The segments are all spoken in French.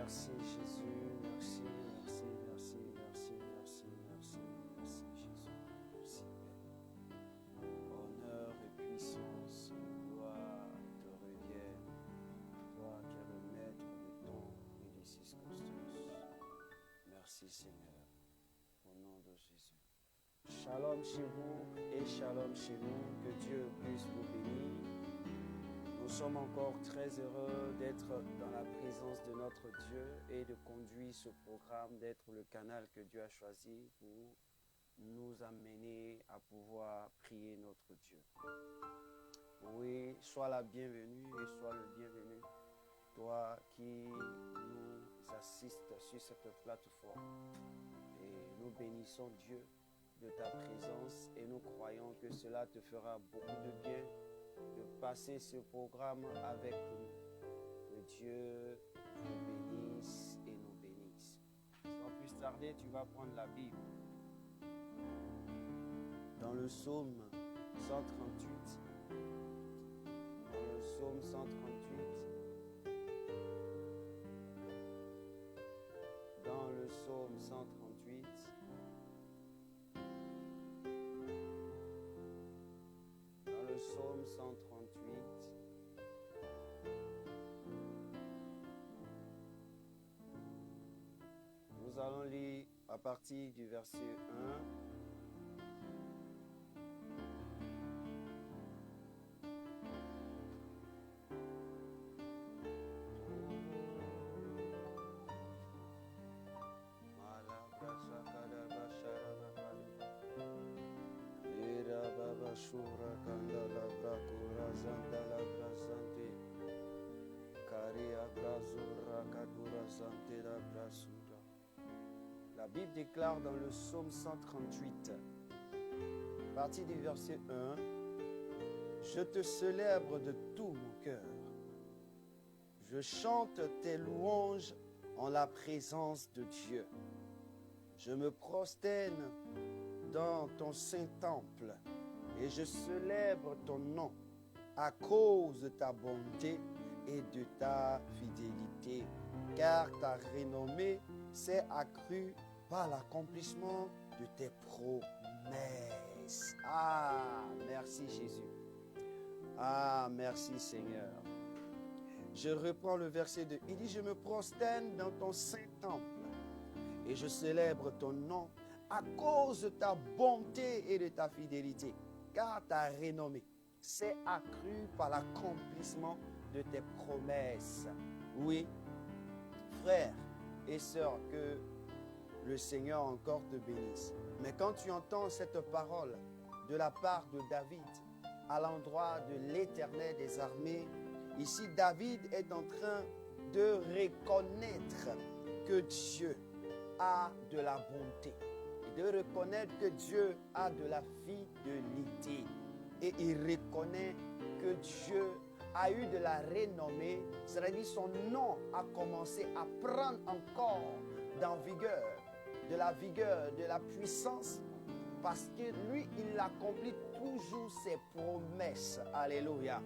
Merci Jésus, merci, merci, merci, merci, merci, merci, merci Jésus, merci Père. Honneur et puissance, gloire te reviennent, toi qui es le maître des temps et des circonstances. Merci Seigneur, au nom de Jésus. Shalom chez vous et shalom chez nous, que Dieu puisse vous bénir. Nous sommes encore très heureux d'être dans la présence de notre Dieu et de conduire ce programme, d'être le canal que Dieu a choisi pour nous amener à pouvoir prier notre Dieu. Oui, sois la bienvenue et sois le bienvenu, toi qui nous assistes sur cette plateforme. Et nous bénissons Dieu de ta présence et nous croyons que cela te fera beaucoup de bien de passer ce programme avec nous. Que Dieu nous bénisse et nous bénisse. Sans plus tarder, tu vas prendre la Bible. Dans le psaume 138. Dans le psaume 138. Dans le psaume 138. Psaume 138. Nous allons lire à partir du verset 1. La Bible déclare dans le psaume 138, à partir du verset 1, « Je te célèbre de tout mon cœur. Je chante tes louanges en la présence de Dieu. Je me prosterne dans ton saint temple et je célèbre ton nom à cause de ta bonté et de ta fidélité, car ta renommée s'est accrue par l'accomplissement de tes promesses. » Ah, merci Jésus. Ah, merci Seigneur. Je reprends le verset 2. Il dit, « Je me prosterne dans ton saint temple et je célèbre ton nom à cause de ta bonté et de ta fidélité, car ta renommée s'est accrue par l'accomplissement de tes promesses. » Oui, frères et sœurs, que le Seigneur encore te bénisse. Mais quand tu entends cette parole de la part de David à l'endroit de l'Éternel des armées, ici David est en train de reconnaître que Dieu a de la bonté et de reconnaître que Dieu a de la fidélité. Et il reconnaît que Dieu a eu de la renommée, c'est-à-dire son nom a commencé à prendre encore de la vigueur, de la puissance, parce que lui, il accomplit toujours ses promesses. Alléluia.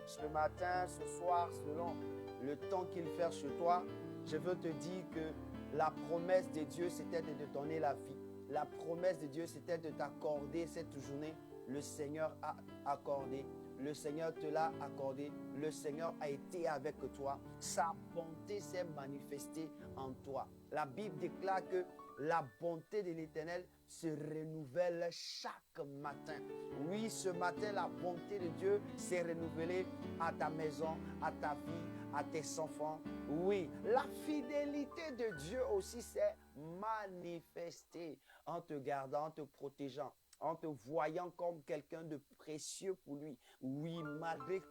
Ce matin, ce soir, selon le temps qu'il fait sur toi, je veux te dire que la promesse de Dieu, c'était de te donner la vie. La promesse de Dieu, c'était de t'accorder cette journée. Le Seigneur a accordé. Le Seigneur te l'a accordé. Le Seigneur a été avec toi. Sa bonté s'est manifestée en toi. La Bible déclare que la bonté de l'Éternel se renouvelle chaque matin. Oui, ce matin, la bonté de Dieu s'est renouvelée à ta maison, à ta vie, à tes enfants. Oui, la fidélité de Dieu aussi s'est manifestée en te gardant, en te protégeant, en te voyant comme quelqu'un de précieux pour lui. Oui, malgré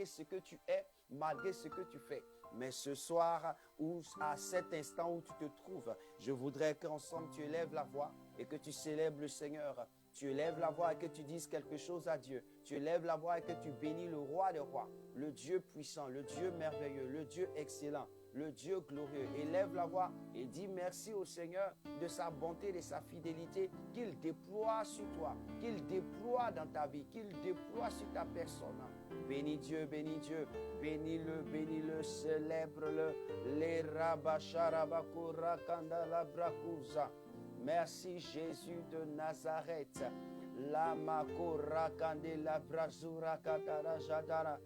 ce que tu es, malgré ce que tu fais. Mais ce soir, ou à cet instant où tu te trouves, je voudrais qu'ensemble tu élèves la voix et que tu célèbres le Seigneur. Tu élèves la voix et que tu dises quelque chose à Dieu. Tu élèves la voix et que tu bénis le roi des rois, le Dieu puissant, le Dieu merveilleux, le Dieu excellent, le Dieu glorieux. Élève la voix et dis merci au Seigneur de sa bonté, de sa fidélité qu'il déploie sur toi, qu'il déploie dans ta vie, qu'il déploie sur ta personne. Bénis Dieu, bénis-le, célèbre-le. Les rabacharabakura kandala brakuza. Merci Jésus de Nazareth. La makura kandela brazura katara jadara.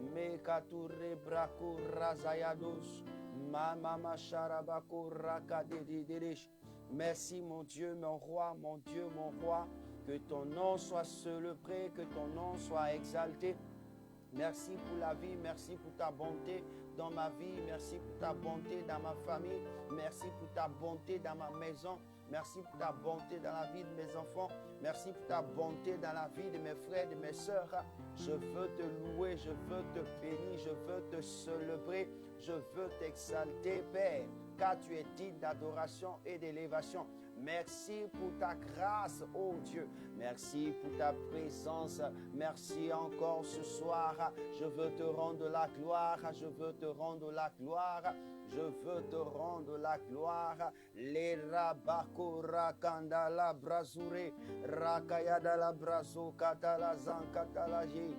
Mekature brakura zayados. Mama sharabakura kadidirish. Merci mon Dieu, mon roi, mon Dieu, mon roi. Que ton nom soit célébré, que ton nom soit exalté. Merci pour la vie, merci pour ta bonté dans ma vie, merci pour ta bonté dans ma famille, merci pour ta bonté dans ma maison, merci pour ta bonté dans la vie de mes enfants, merci pour ta bonté dans la vie de mes frères, de mes sœurs. Je veux te louer, je veux te bénir, je veux te célébrer, je veux t'exalter, Père, car tu es digne d'adoration et d'élévation. Merci pour ta grâce, oh Dieu. Merci pour ta présence. Merci encore ce soir. Je veux te rendre la gloire. Je veux te rendre la gloire. Je veux te rendre la gloire. Les rabakura kandala brazure. Rakayada la brazo katala zankatala ye.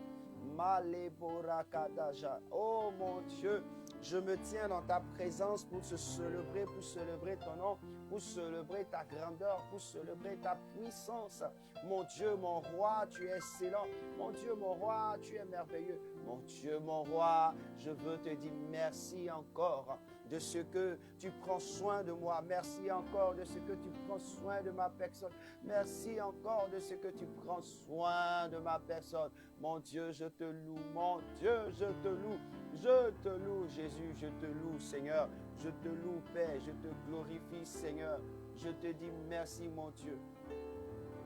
Malebora kadaja. Oh mon Dieu, je me tiens dans ta présence pour te célébrer, pour célébrer ton nom, pour célébrer ta grandeur, pour célébrer ta puissance. Mon Dieu, mon roi, tu es excellent. Mon Dieu, mon roi, tu es merveilleux. Mon Dieu, mon roi, je veux te dire merci encore de ce que tu prends soin de moi. Merci encore de ce que tu prends soin de ma personne. Merci encore de ce que tu prends soin de ma personne. Mon Dieu, je te loue. Mon Dieu, je te loue. Je te loue, Jésus. Je te loue, Seigneur. Je te loue, Père. Je te glorifie, Seigneur. Je te dis merci, mon Dieu.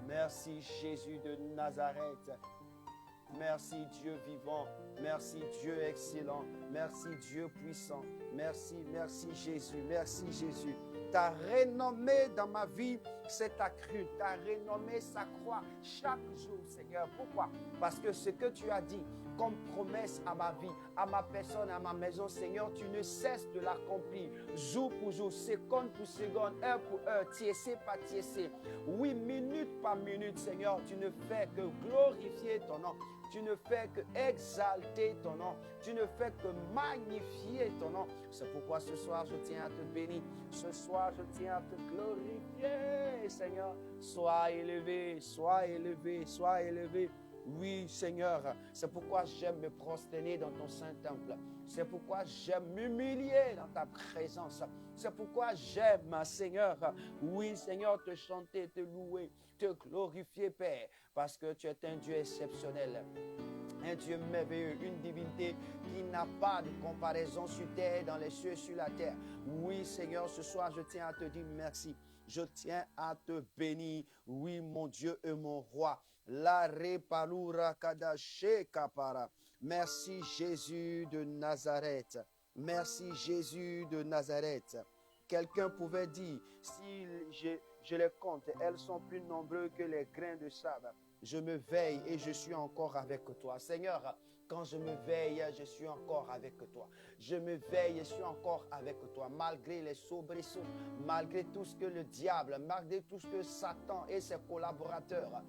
Merci, Jésus de Nazareth. Merci Dieu vivant, merci Dieu excellent, merci Dieu puissant, merci Jésus, merci Jésus. Ta renommée dans ma vie, c'est ta crue, ta renommée s'accroît chaque jour, Seigneur. Pourquoi? Parce que ce que tu as dit comme promesse à ma vie, à ma personne, à ma maison, Seigneur, tu ne cesses de l'accomplir jour pour jour, seconde pour seconde, heure pour heure, tiessé par tiessé. Oui, minute par minute, Seigneur, tu ne fais que glorifier ton nom. Tu ne fais que exalter ton nom. Tu ne fais que magnifier ton nom. C'est pourquoi ce soir, je tiens à te bénir. Ce soir, je tiens à te glorifier, Seigneur. Sois élevé, sois élevé, sois élevé. Oui, Seigneur, c'est pourquoi j'aime me prosterner dans ton saint temple. C'est pourquoi j'aime m'humilier dans ta présence. C'est pourquoi j'aime, Seigneur, oui, Seigneur, te chanter, te louer, te glorifier, Père, parce que tu es un Dieu exceptionnel. Un Dieu merveilleux, une divinité qui n'a pas de comparaison sur terre, dans les cieux et sur la terre. Oui, Seigneur, ce soir, je tiens à te dire merci. Je tiens à te bénir. Oui, mon Dieu et mon roi. La repalura kadashe kapara. Merci Jésus de Nazareth. Merci Jésus de Nazareth. Quelqu'un pouvait dire, si je les compte, elles sont plus nombreuses que les grains de sable. Je me veille et je suis encore avec toi. Seigneur, quand je me veille, je suis encore avec toi. Je me veille, je suis encore avec toi. Malgré les soubresauts, malgré tout ce que le diable, malgré tout ce que Satan et ses collaborateurs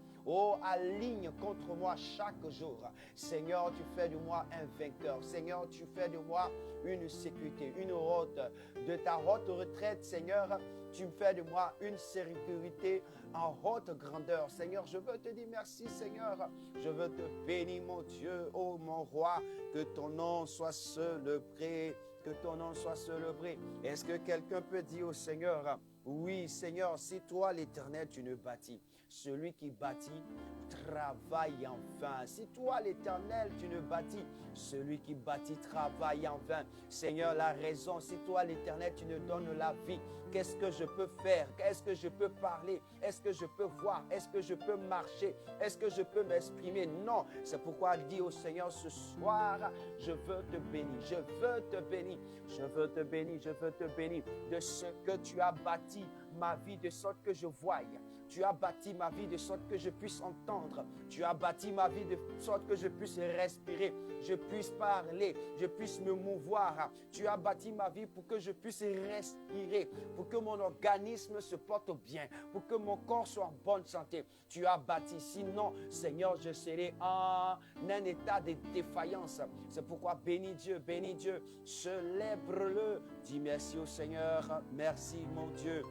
alignent contre moi chaque jour. Seigneur, tu fais de moi un vainqueur. Seigneur, tu fais de moi une sécurité, une haute. De ta haute retraite, Seigneur, tu fais de moi une sécurité en haute grandeur. Seigneur, je veux te dire merci, Seigneur. Je veux te bénir, mon Dieu, oh mon roi, que ton nom soit célébré, que ton nom soit célébré. Est-ce que quelqu'un peut dire au Seigneur, oui, Seigneur, c'est toi l'Éternel, tu ne bâtis. Celui qui bâtit travaille en vain. Si toi l'Éternel, tu ne bâtis, celui qui bâtit travaille en vain. Seigneur, la raison, si toi l'Éternel, tu ne donnes la vie, qu'est-ce que je peux faire? Est-ce que je peux parler? Est-ce que je peux voir? Est-ce que je peux marcher? Est-ce que je peux m'exprimer? Non. C'est pourquoi dis au Seigneur ce soir, je veux te bénir, je veux te bénir, je veux te bénir, je veux te bénir de ce que tu as bâti ma vie, de sorte que je voie. Tu as bâti ma vie de sorte que je puisse entendre. Tu as bâti ma vie de sorte que je puisse respirer, je puisse parler, je puisse me mouvoir. Tu as bâti ma vie pour que je puisse respirer, pour que mon organisme se porte bien, pour que mon corps soit en bonne santé. Tu as bâti. Sinon, Seigneur, je serai en un état de défaillance. C'est pourquoi bénis Dieu, célèbre-le. Dis merci au Seigneur. Merci, mon Dieu.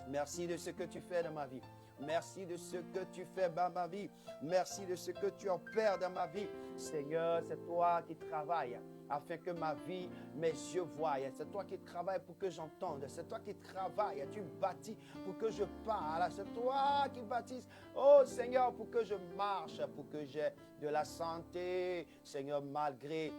Merci de ce que tu fais dans ma vie. Merci de ce que tu fais dans ma vie. Merci de ce que tu opères dans ma vie. Seigneur, c'est toi qui travailles afin que ma vie, mes yeux voient. C'est toi qui travailles pour que j'entende. C'est toi qui travailles. Tu bâtis pour que je parle. C'est toi qui bâtis. Oh Seigneur, pour que je marche, pour que j'ai de la santé. Seigneur, malgré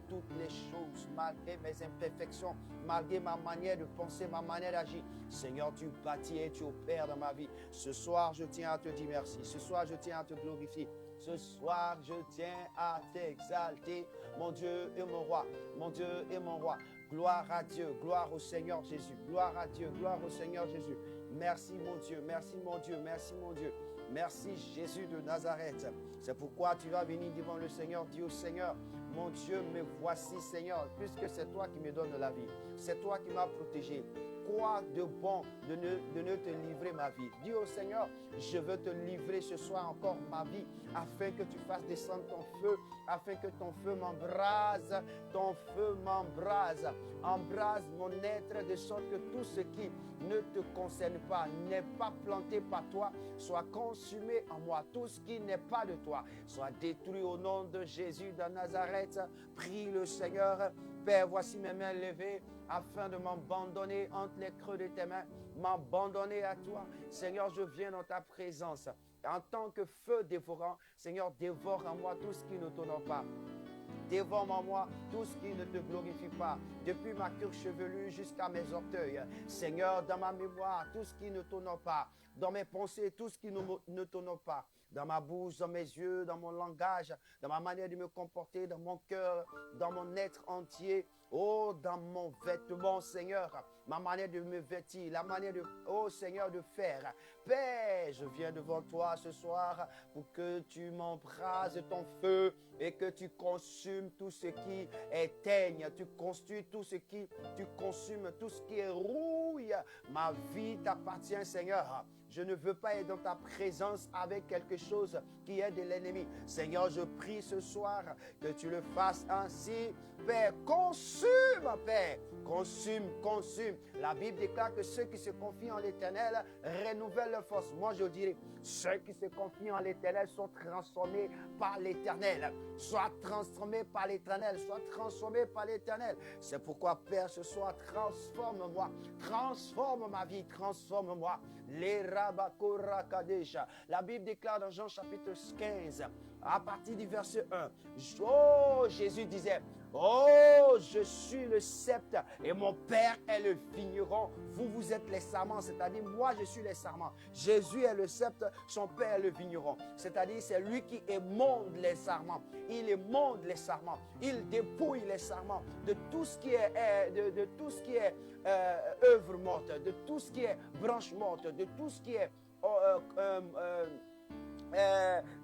toutes les choses, malgré mes imperfections, malgré ma manière de penser, ma manière d'agir. Seigneur, tu bâtis et tu opères dans ma vie. Ce soir, je tiens à te dire merci. Ce soir, je tiens à te glorifier. Ce soir, je tiens à t'exalter, mon Dieu et mon roi, mon Dieu et mon roi. Gloire à Dieu, gloire au Seigneur Jésus, gloire à Dieu, gloire au Seigneur Jésus. Merci mon Dieu, merci mon Dieu, merci mon Dieu. Merci Jésus de Nazareth. C'est pourquoi tu vas venir devant le Seigneur, dis au Seigneur, mon Dieu, me voici Seigneur, puisque c'est toi qui me donnes la vie. C'est toi qui m'as protégé. Quoi de bon de ne te livrer ma vie? Dis au Seigneur, je veux te livrer ce soir encore ma vie, afin que tu fasses descendre ton feu, afin que ton feu m'embrase, embrase mon être, de sorte que tout ce qui ne te concerne pas, n'est pas planté par toi, soit consumé en moi. Tout ce qui n'est pas de toi, soit détruit au nom de Jésus de Nazareth. Prie le Seigneur. Père, voici mes mains levées, afin de m'abandonner entre les creux de tes mains, m'abandonner à toi. Seigneur, je viens dans ta présence. En tant que feu dévorant, Seigneur, dévore en moi tout ce qui ne t'honore pas. Dévore en moi tout ce qui ne te glorifie pas, depuis ma queue chevelue jusqu'à mes orteils. Seigneur, dans ma mémoire, tout ce qui ne t'honore pas, dans mes pensées, tout ce qui ne t'honore pas, dans ma bouche, dans mes yeux, dans mon langage, dans ma manière de me comporter, dans mon cœur, dans mon être entier, oh, dans mon vêtement, Seigneur, ma manière de me vêtir, la manière de, oh Seigneur, de faire. Père, je viens devant toi ce soir pour que tu m'embrases ton feu et que tu consumes tout ce qui éteigne, tu consumes tout ce qui rouille. Ma vie t'appartient, Seigneur. Je ne veux pas être dans ta présence avec quelque chose qui est de l'ennemi. Seigneur, je prie ce soir que tu le fasses ainsi. Père, consume, Père. Consume. La Bible déclare que ceux qui se confient en l'Éternel renouvellent leur force. Moi, je dirais, ceux qui se confient en l'Éternel sont transformés par l'Éternel. Sois transformé par l'Éternel. Sois transformé par l'Éternel. C'est pourquoi, Père, ce soir, transforme-moi. Transforme ma vie. Transforme-moi. La Bible déclare dans Jean chapitre 15, à partir du verset 1, oh, Jésus disait, oh, je suis le sceptre et mon Père est le vigneron. Vous êtes les sarments, c'est-à-dire moi je suis les sarments. Jésus est le sceptre, son Père est le vigneron. C'est-à-dire c'est lui qui émonde les sarments. Il émonde les sarments. Il dépouille les sarments de tout ce qui est, de tout ce qui est œuvre morte, de tout ce qui est branche morte, de tout ce qui est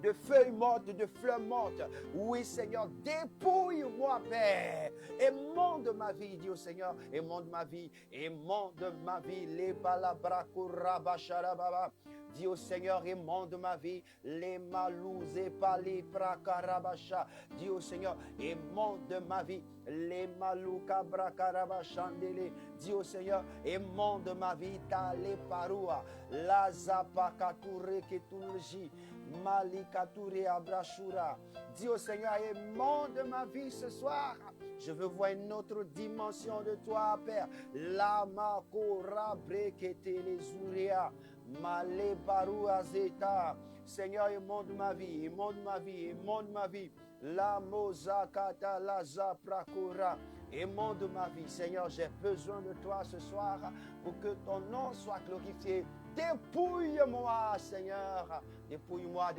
de feuilles mortes, de fleurs mortes. Oui, Seigneur, dépouille-moi, Père. Émonde ma vie, dit au Seigneur, émonde ma vie, les balabrakurabasharababa. Dis au Seigneur, émonde ma vie, les malouzés pali prakarabasha. Dis au Seigneur, émonde ma vie, les malouka brakarabashandele. Dis au Seigneur, émonde ma vie, tale paroua, la zapakature ketulji, malikature abrashura. Dis au Seigneur, émonde ma vie ce soir. Je veux voir une autre dimension de toi, Père. La makora brekete les ourea. Male baru azeta. Seigneur, émonde ma vie, émonde ma vie, émonde ma vie. La mozakata la zaprakura. Émonde ma vie. Seigneur, j'ai besoin de toi ce soir pour que ton nom soit glorifié Dépouille-moi, Seigneur. Dépouille-moi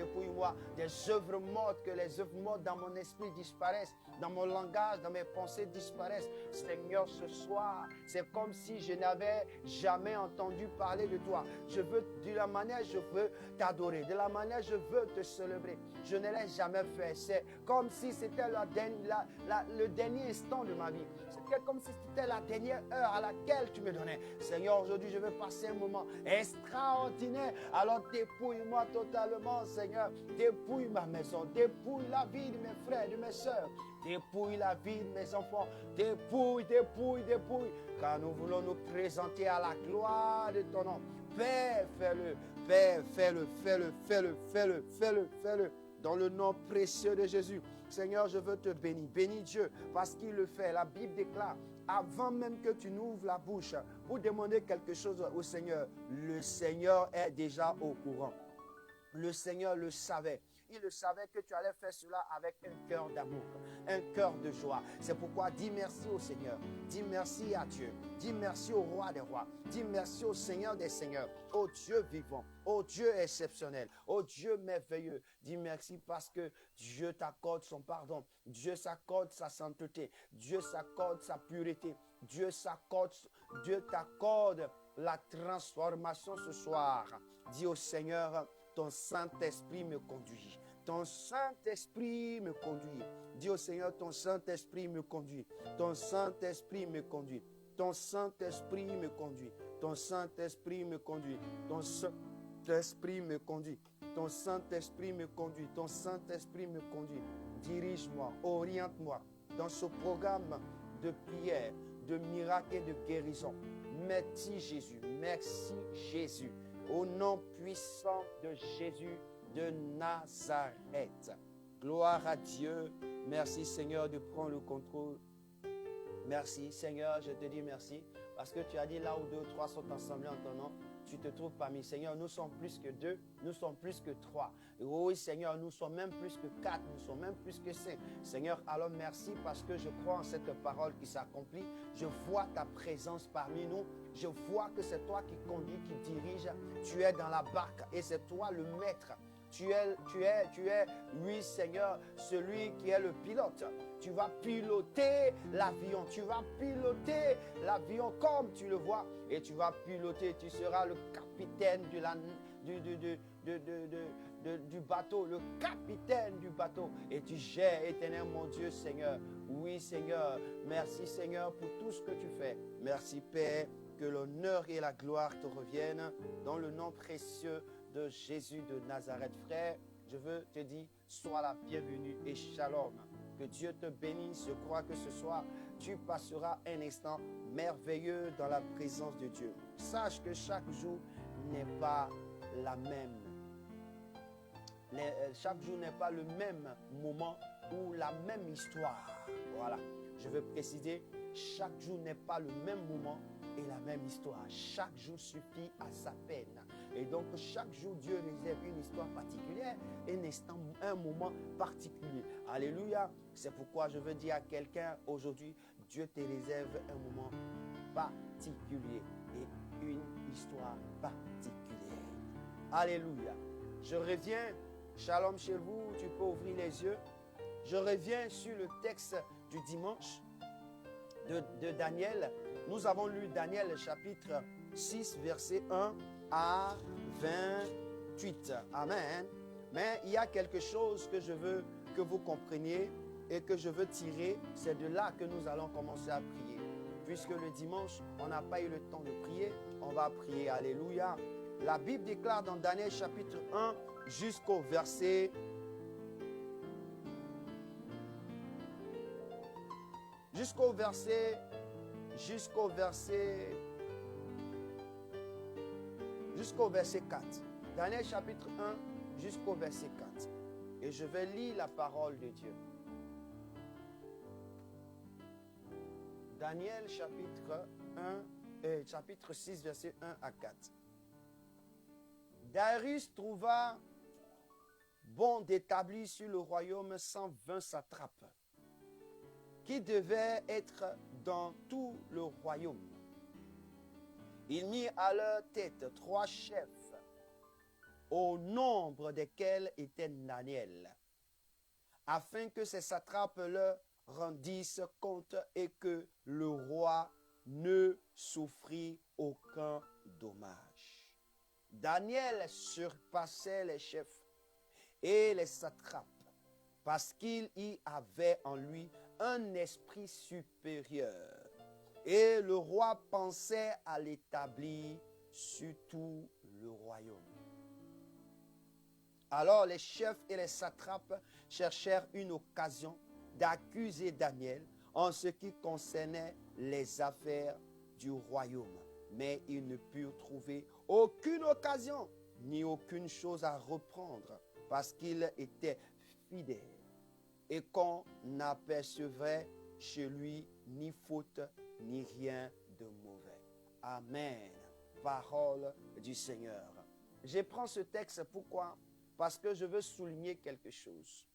des œuvres mortes, que les œuvres mortes dans mon esprit disparaissent, dans mon langage, dans mes pensées disparaissent. Seigneur, ce soir, c'est comme si je n'avais jamais entendu parler de toi. Je veux, de la manière je veux t'adorer, de la manière je veux te célébrer. Je ne l'ai jamais fait. C'est comme si c'était le dernier instant de ma vie. C'était comme si c'était la dernière heure à laquelle tu me donnais. Seigneur, aujourd'hui, je veux passer un moment extraordinaire. Alors dépouille-moi totalement, Seigneur. Dépouille ma maison. Dépouille la vie de mes frères, de mes soeurs. Dépouille la vie de mes enfants. Dépouille. Car nous voulons nous présenter à la gloire de ton nom. Père, fais-le. Père, fais-le. Dans le nom précieux de Jésus. Seigneur, je veux te bénir. Bénis Dieu parce qu'il le fait. La Bible déclare, avant même que tu n'ouvres la bouche pour demander quelque chose au Seigneur, le Seigneur est déjà au courant. Le Seigneur le savait. Il le savait que tu allais faire cela avec un cœur d'amour, un cœur de joie. C'est pourquoi dis merci au Seigneur. Dis merci à Dieu. Dis merci au Roi des Rois. Dis merci au Seigneur des Seigneurs. Au Dieu vivant. Au Dieu exceptionnel. Au Dieu merveilleux. Dis merci parce que Dieu t'accorde son pardon. Dieu s'accorde sa sainteté. Dieu s'accorde sa pureté. Dieu t'accorde la transformation ce soir. Dis au Seigneur, ton Saint-Esprit me conduit. Ton Saint-Esprit me conduit. Dis au Seigneur, ton Saint-Esprit me conduit. Ton Saint-Esprit me conduit. Ton Saint-Esprit me conduit. Ton Saint-Esprit me conduit. Ton Saint-Esprit me conduit. Ton Saint-Esprit me conduit. Ton Saint-Esprit me conduit. Dirige-moi, oriente-moi dans ce programme de prière, de miracle et de guérison. Merci Jésus. Merci Jésus. Au nom puissant de Jésus de Nazareth. Gloire à Dieu. Merci Seigneur de prendre le contrôle. Merci Seigneur, je te dis merci. Parce que tu as dit là où 2 ou 3 sont ensemble en ton nom, tu te trouves parmi. Seigneur, nous sommes plus que 2, nous sommes plus que 3. Oui Seigneur, nous sommes même plus que 4, nous sommes même plus que 5. Seigneur, alors merci parce que je crois en cette parole qui s'accomplit. Je vois ta présence parmi nous. Je vois que c'est toi qui conduis, qui dirige. Tu es dans la barque et c'est toi le maître. Tu es, oui Seigneur, celui qui est le pilote. Tu vas piloter l'avion. Tu vas piloter l'avion comme tu le vois. Et tu vas piloter. Tu seras le capitaine du bateau. Le capitaine du bateau. Et tu gères, éternel mon Dieu Seigneur. Oui Seigneur. Merci Seigneur pour tout ce que tu fais. Merci Père. Que l'honneur et la gloire te reviennent dans le nom précieux de Jésus de Nazareth. Frère, je veux te dire, sois la bienvenue et shalom. Que Dieu te bénisse. Je crois que ce soir, tu passeras un instant merveilleux dans la présence de Dieu. Sache que chaque jour n'est pas la même. Chaque jour n'est pas le même moment ou la même histoire. Voilà. Je veux préciser, chaque jour n'est pas le même moment et la même histoire. Chaque jour suffit à sa peine. Et donc, chaque jour, Dieu réserve une histoire particulière, un moment particulier. Alléluia. C'est pourquoi je veux dire à quelqu'un aujourd'hui, Dieu te réserve un moment particulier et une histoire particulière. Alléluia. Je reviens, shalom chez vous, tu peux ouvrir les yeux. Je reviens sur le texte du dimanche de Daniel. Nous avons lu Daniel chapitre 6, verset 1 à 28. Amen. Mais il y a quelque chose que je veux que vous compreniez et que je veux tirer. C'est de là que nous allons commencer à prier. Puisque le dimanche, on n'a pas eu le temps de prier, on va prier. Alléluia. La Bible déclare dans Daniel chapitre 1 jusqu'au verset 4. Daniel chapitre 1 jusqu'au verset 4. Et je vais lire la parole de Dieu. Daniel chapitre 6, verset 1 à 4. Darius trouva bon d'établir sur le royaume 120 satrapes, qui devaient être dans tout le royaume. Il mit à leur tête 3 chefs, au nombre desquels était Daniel, afin que ces satrapes leur rendissent compte et que le roi ne souffrit aucun dommage. Daniel surpassait les chefs et les satrapes parce qu'il y avait en lui un esprit supérieur. Et le roi pensait à l'établir sur tout le royaume. Alors les chefs et les satrapes cherchèrent une occasion d'accuser Daniel en ce qui concernait les affaires du royaume. Mais ils ne purent trouver aucune occasion ni aucune chose à reprendre parce qu'il était fidèle et qu'on n'apercevrait chez lui ni faute ni rien de mauvais. Amen. Parole du Seigneur. Je prends ce texte, pourquoi? Parce que je veux souligner quelque chose.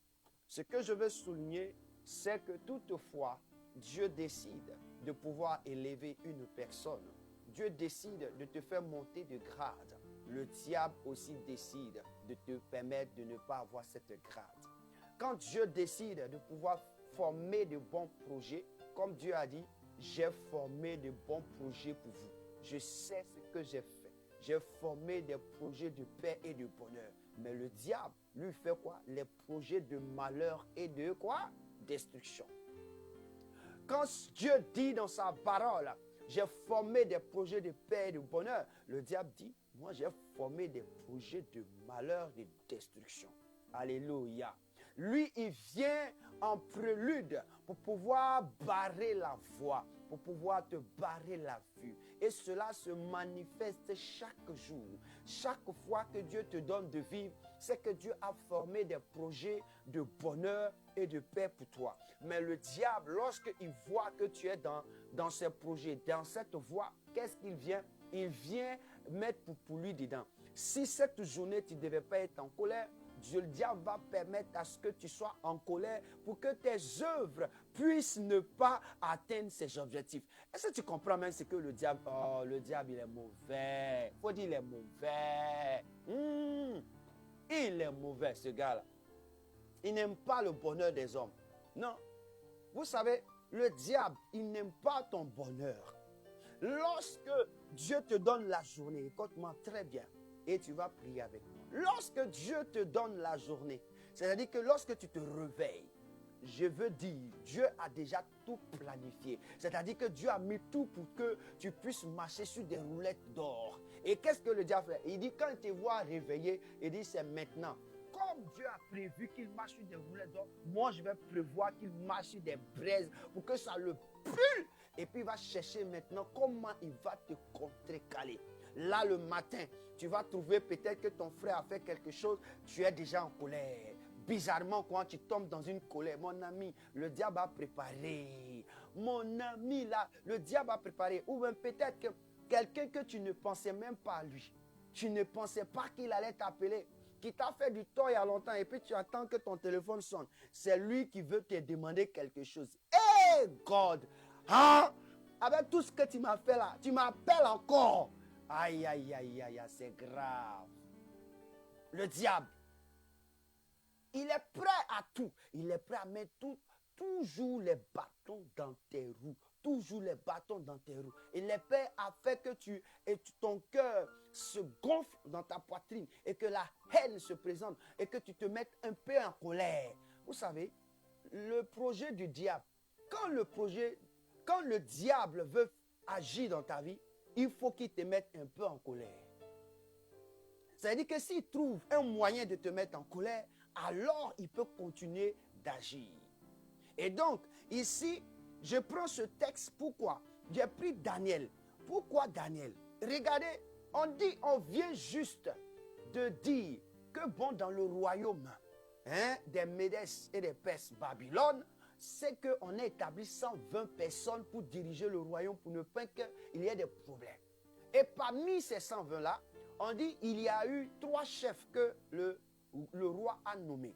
Ce que je veux souligner, c'est que toutefois, Dieu décide de pouvoir élever une personne. Dieu décide de te faire monter de grade. Le diable aussi décide de te permettre de ne pas avoir cette grade. Quand Dieu décide de pouvoir former de bons projets, comme Dieu a dit, j'ai formé de bons projets pour vous. Je sais ce que j'ai fait. J'ai formé des projets de paix et de bonheur. Mais le diable, lui, fait quoi? Les projets de malheur et de quoi? Destruction. Quand Dieu dit dans sa parole, j'ai formé des projets de paix et de bonheur, le diable dit, moi j'ai formé des projets de malheur et de destruction. Alléluia. Lui, il vient en prélude pour pouvoir barrer la voie, pour pouvoir te barrer la vue. Et cela se manifeste chaque jour. Chaque fois que Dieu te donne de vivre, c'est que Dieu a formé des projets de bonheur et de paix pour toi. Mais le diable, lorsqu'il voit que tu es dans ces projets, dans cette voie, qu'est-ce qu'il vient? Il vient mettre pour lui dedans. Si cette journée, tu ne devais pas être en colère, Dieu, le diable va permettre à ce que tu sois en colère pour que tes œuvres puissent ne pas atteindre ses objectifs. Est-ce que tu comprends même ce que le diable... Oh, le diable, il est mauvais. Il faut dire, il est mauvais. Il est mauvais, ce gars-là. Il n'aime pas le bonheur des hommes. Non. Vous savez, le diable, il n'aime pas ton bonheur. Lorsque Dieu te donne la journée, écoute-moi très bien, et tu vas prier avec moi. Lorsque Dieu te donne la journée, c'est-à-dire que lorsque tu te réveilles, je veux dire, Dieu a déjà tout planifié. C'est-à-dire que Dieu a mis tout pour que tu puisses marcher sur des roulettes d'or. Et qu'est-ce que le diable fait? Il dit, quand il te voit réveiller, il dit, c'est maintenant. Comme Dieu a prévu qu'il marche sur des roulettes d'or, moi je vais prévoir qu'il marche sur des braises pour que ça le brûle. Et puis il va chercher maintenant comment il va te contrecaler. Là, le matin, tu vas trouver peut-être que ton frère a fait quelque chose, tu es déjà en colère. Bizarrement, quand tu tombes dans une colère, mon ami, le diable a préparé. Mon ami, là, le diable a préparé. Ou même peut-être que quelqu'un que tu ne pensais même pas à lui. Tu ne pensais pas qu'il allait t'appeler, qui t'a fait du tort il y a longtemps, et puis tu attends que ton téléphone sonne. C'est lui qui veut te demander quelque chose. Hey God! Hein? Avec tout ce que tu m'as fait là, tu m'appelles encore. Aïe, aïe, aïe, aïe, c'est grave. Le diable, il est prêt à tout. Il est prêt à mettre toujours les bâtons dans tes roues. Toujours les bâtons dans tes roues. Il est prêt à faire que ton cœur se gonfle dans ta poitrine et que la haine se présente et que tu te mettes un peu en colère. Vous savez, le projet du diable, quand le diable veut agir dans ta vie, il faut qu'il te mette un peu en colère. C'est-à-dire que s'il trouve un moyen de te mettre en colère, alors il peut continuer d'agir. Et donc, ici, je prends ce texte, pourquoi? J'ai pris Daniel. Pourquoi Daniel? Regardez, on vient juste de dire que bon, dans le royaume des Médès et des Perses, Babylone, c'est qu'on a établi 120 personnes pour diriger le royaume, pour ne pas qu'il y ait des problèmes. Et parmi ces 120-là, on dit qu'il y a eu 3 chefs que le roi a nommés.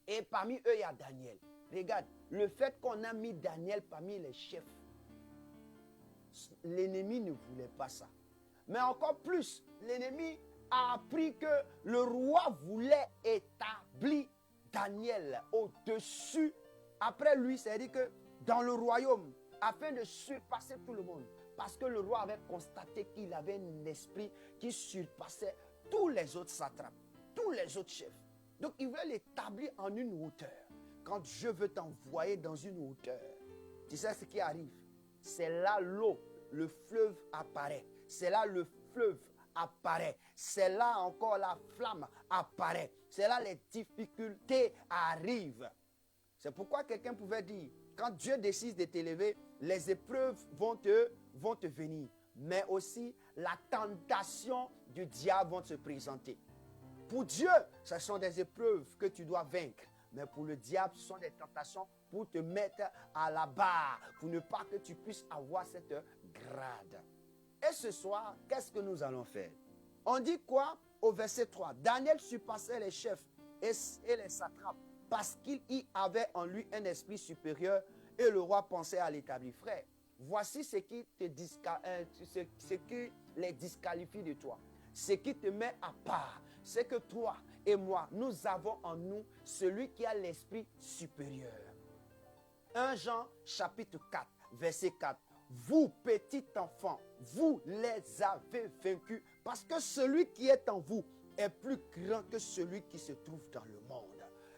Et parmi eux, il y a Daniel. Regarde, le fait qu'on a mis Daniel parmi les chefs, l'ennemi ne voulait pas ça. Mais encore plus, l'ennemi a appris que le roi voulait établir Daniel au-dessus. Après lui, c'est-à-dire que dans le royaume, afin de surpasser tout le monde. Parce que le roi avait constaté qu'il avait un esprit qui surpassait tous les autres satrapes, tous les autres chefs. Donc il voulait l'établir en une hauteur. Quand Dieu veut t'envoyer dans une hauteur, tu sais ce qui arrive? C'est là l'eau, le fleuve apparaît. C'est là le fleuve apparaît. C'est là encore la flamme apparaît. C'est là les difficultés arrivent. C'est pourquoi quelqu'un pouvait dire, quand Dieu décide de t'élever, les épreuves vont te venir. Mais aussi, la tentation du diable va se présenter. Pour Dieu, ce sont des épreuves que tu dois vaincre. Mais pour le diable, ce sont des tentations pour te mettre à la barre, pour ne pas que tu puisses avoir cette grade. Et ce soir, qu'est-ce que nous allons faire? On dit quoi au verset 3? Daniel surpassait les chefs et les satrapes parce qu'il y avait en lui un esprit supérieur et le roi pensait à l'établir. Frère, voici ce qui les disqualifie de toi. Ce qui te met à part, c'est que toi et moi, nous avons en nous celui qui a l'esprit supérieur. 1 Jean chapitre 4, verset 4. Vous, petits enfants, vous les avez vaincus parce que celui qui est en vous est plus grand que celui qui se trouve dans le monde.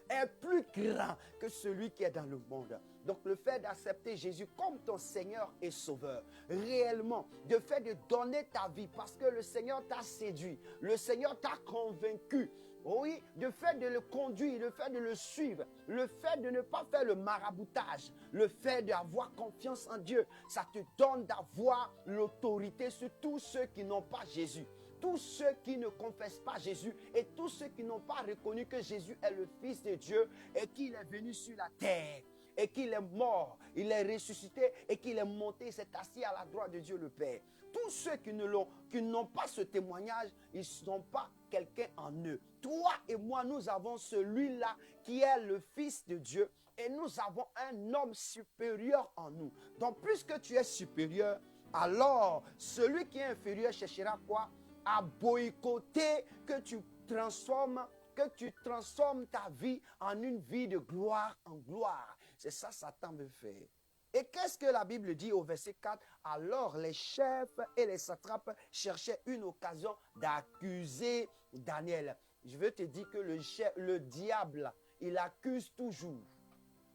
Est plus grand que celui qui est dans le monde. Donc le fait d'accepter Jésus comme ton Seigneur et Sauveur, réellement, de fait de donner ta vie parce que le Seigneur t'a séduit, le Seigneur t'a convaincu, oui, le fait de le conduire, le fait de le suivre, le fait de ne pas faire le maraboutage, le fait d'avoir confiance en Dieu, ça te donne d'avoir l'autorité sur tous ceux qui n'ont pas Jésus. Tous ceux qui ne confessent pas Jésus et tous ceux qui n'ont pas reconnu que Jésus est le Fils de Dieu et qu'il est venu sur la terre et qu'il est mort, il est ressuscité et qu'il est monté, il s'est assis à la droite de Dieu le Père. Tous ceux qui n'ont pas ce témoignage, ils n'ont pas quelqu'un en eux. Toi et moi, nous avons celui-là qui est le Fils de Dieu et nous avons un homme supérieur en nous. Donc, puisque tu es supérieur, alors celui qui est inférieur cherchera quoi? À boycotter que tu transformes ta vie en une vie de gloire en gloire. C'est ça Satan veut faire. Et qu'est-ce que la Bible dit au verset 4? Alors les chefs et les satrapes cherchaient une occasion d'accuser Daniel. Je veux te dire que le diable, il accuse toujours.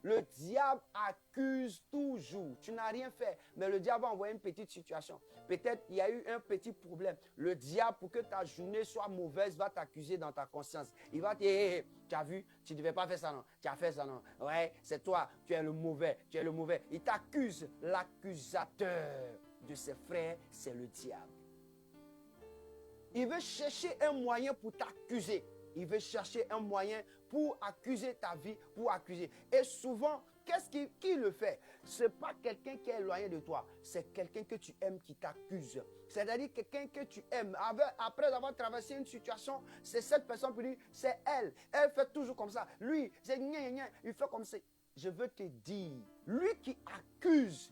Le diable accuse toujours. Tu n'as rien fait, mais le diable va envoyer une petite situation. Peut-être il y a eu un petit problème. Le diable, pour que ta journée soit mauvaise, va t'accuser dans ta conscience. Il va te dire, hey, tu as vu, tu ne devais pas faire ça, non. Tu as fait ça, non. Ouais, c'est toi, tu es le mauvais, tu es le mauvais. Il t'accuse. L'accusateur de ses frères, c'est le diable. Il veut chercher un moyen pour t'accuser. Il veut chercher un moyen pour accuser ta vie, pour accuser. Et souvent, qui le fait? Ce n'est pas quelqu'un qui est éloigné de toi. C'est quelqu'un que tu aimes qui t'accuse. C'est-à-dire quelqu'un que tu aimes. Après avoir traversé une situation, c'est cette personne qui dit, c'est elle. Elle fait toujours comme ça. Lui, c'est gna gna, il fait comme ça. Je veux te dire, lui qui accuse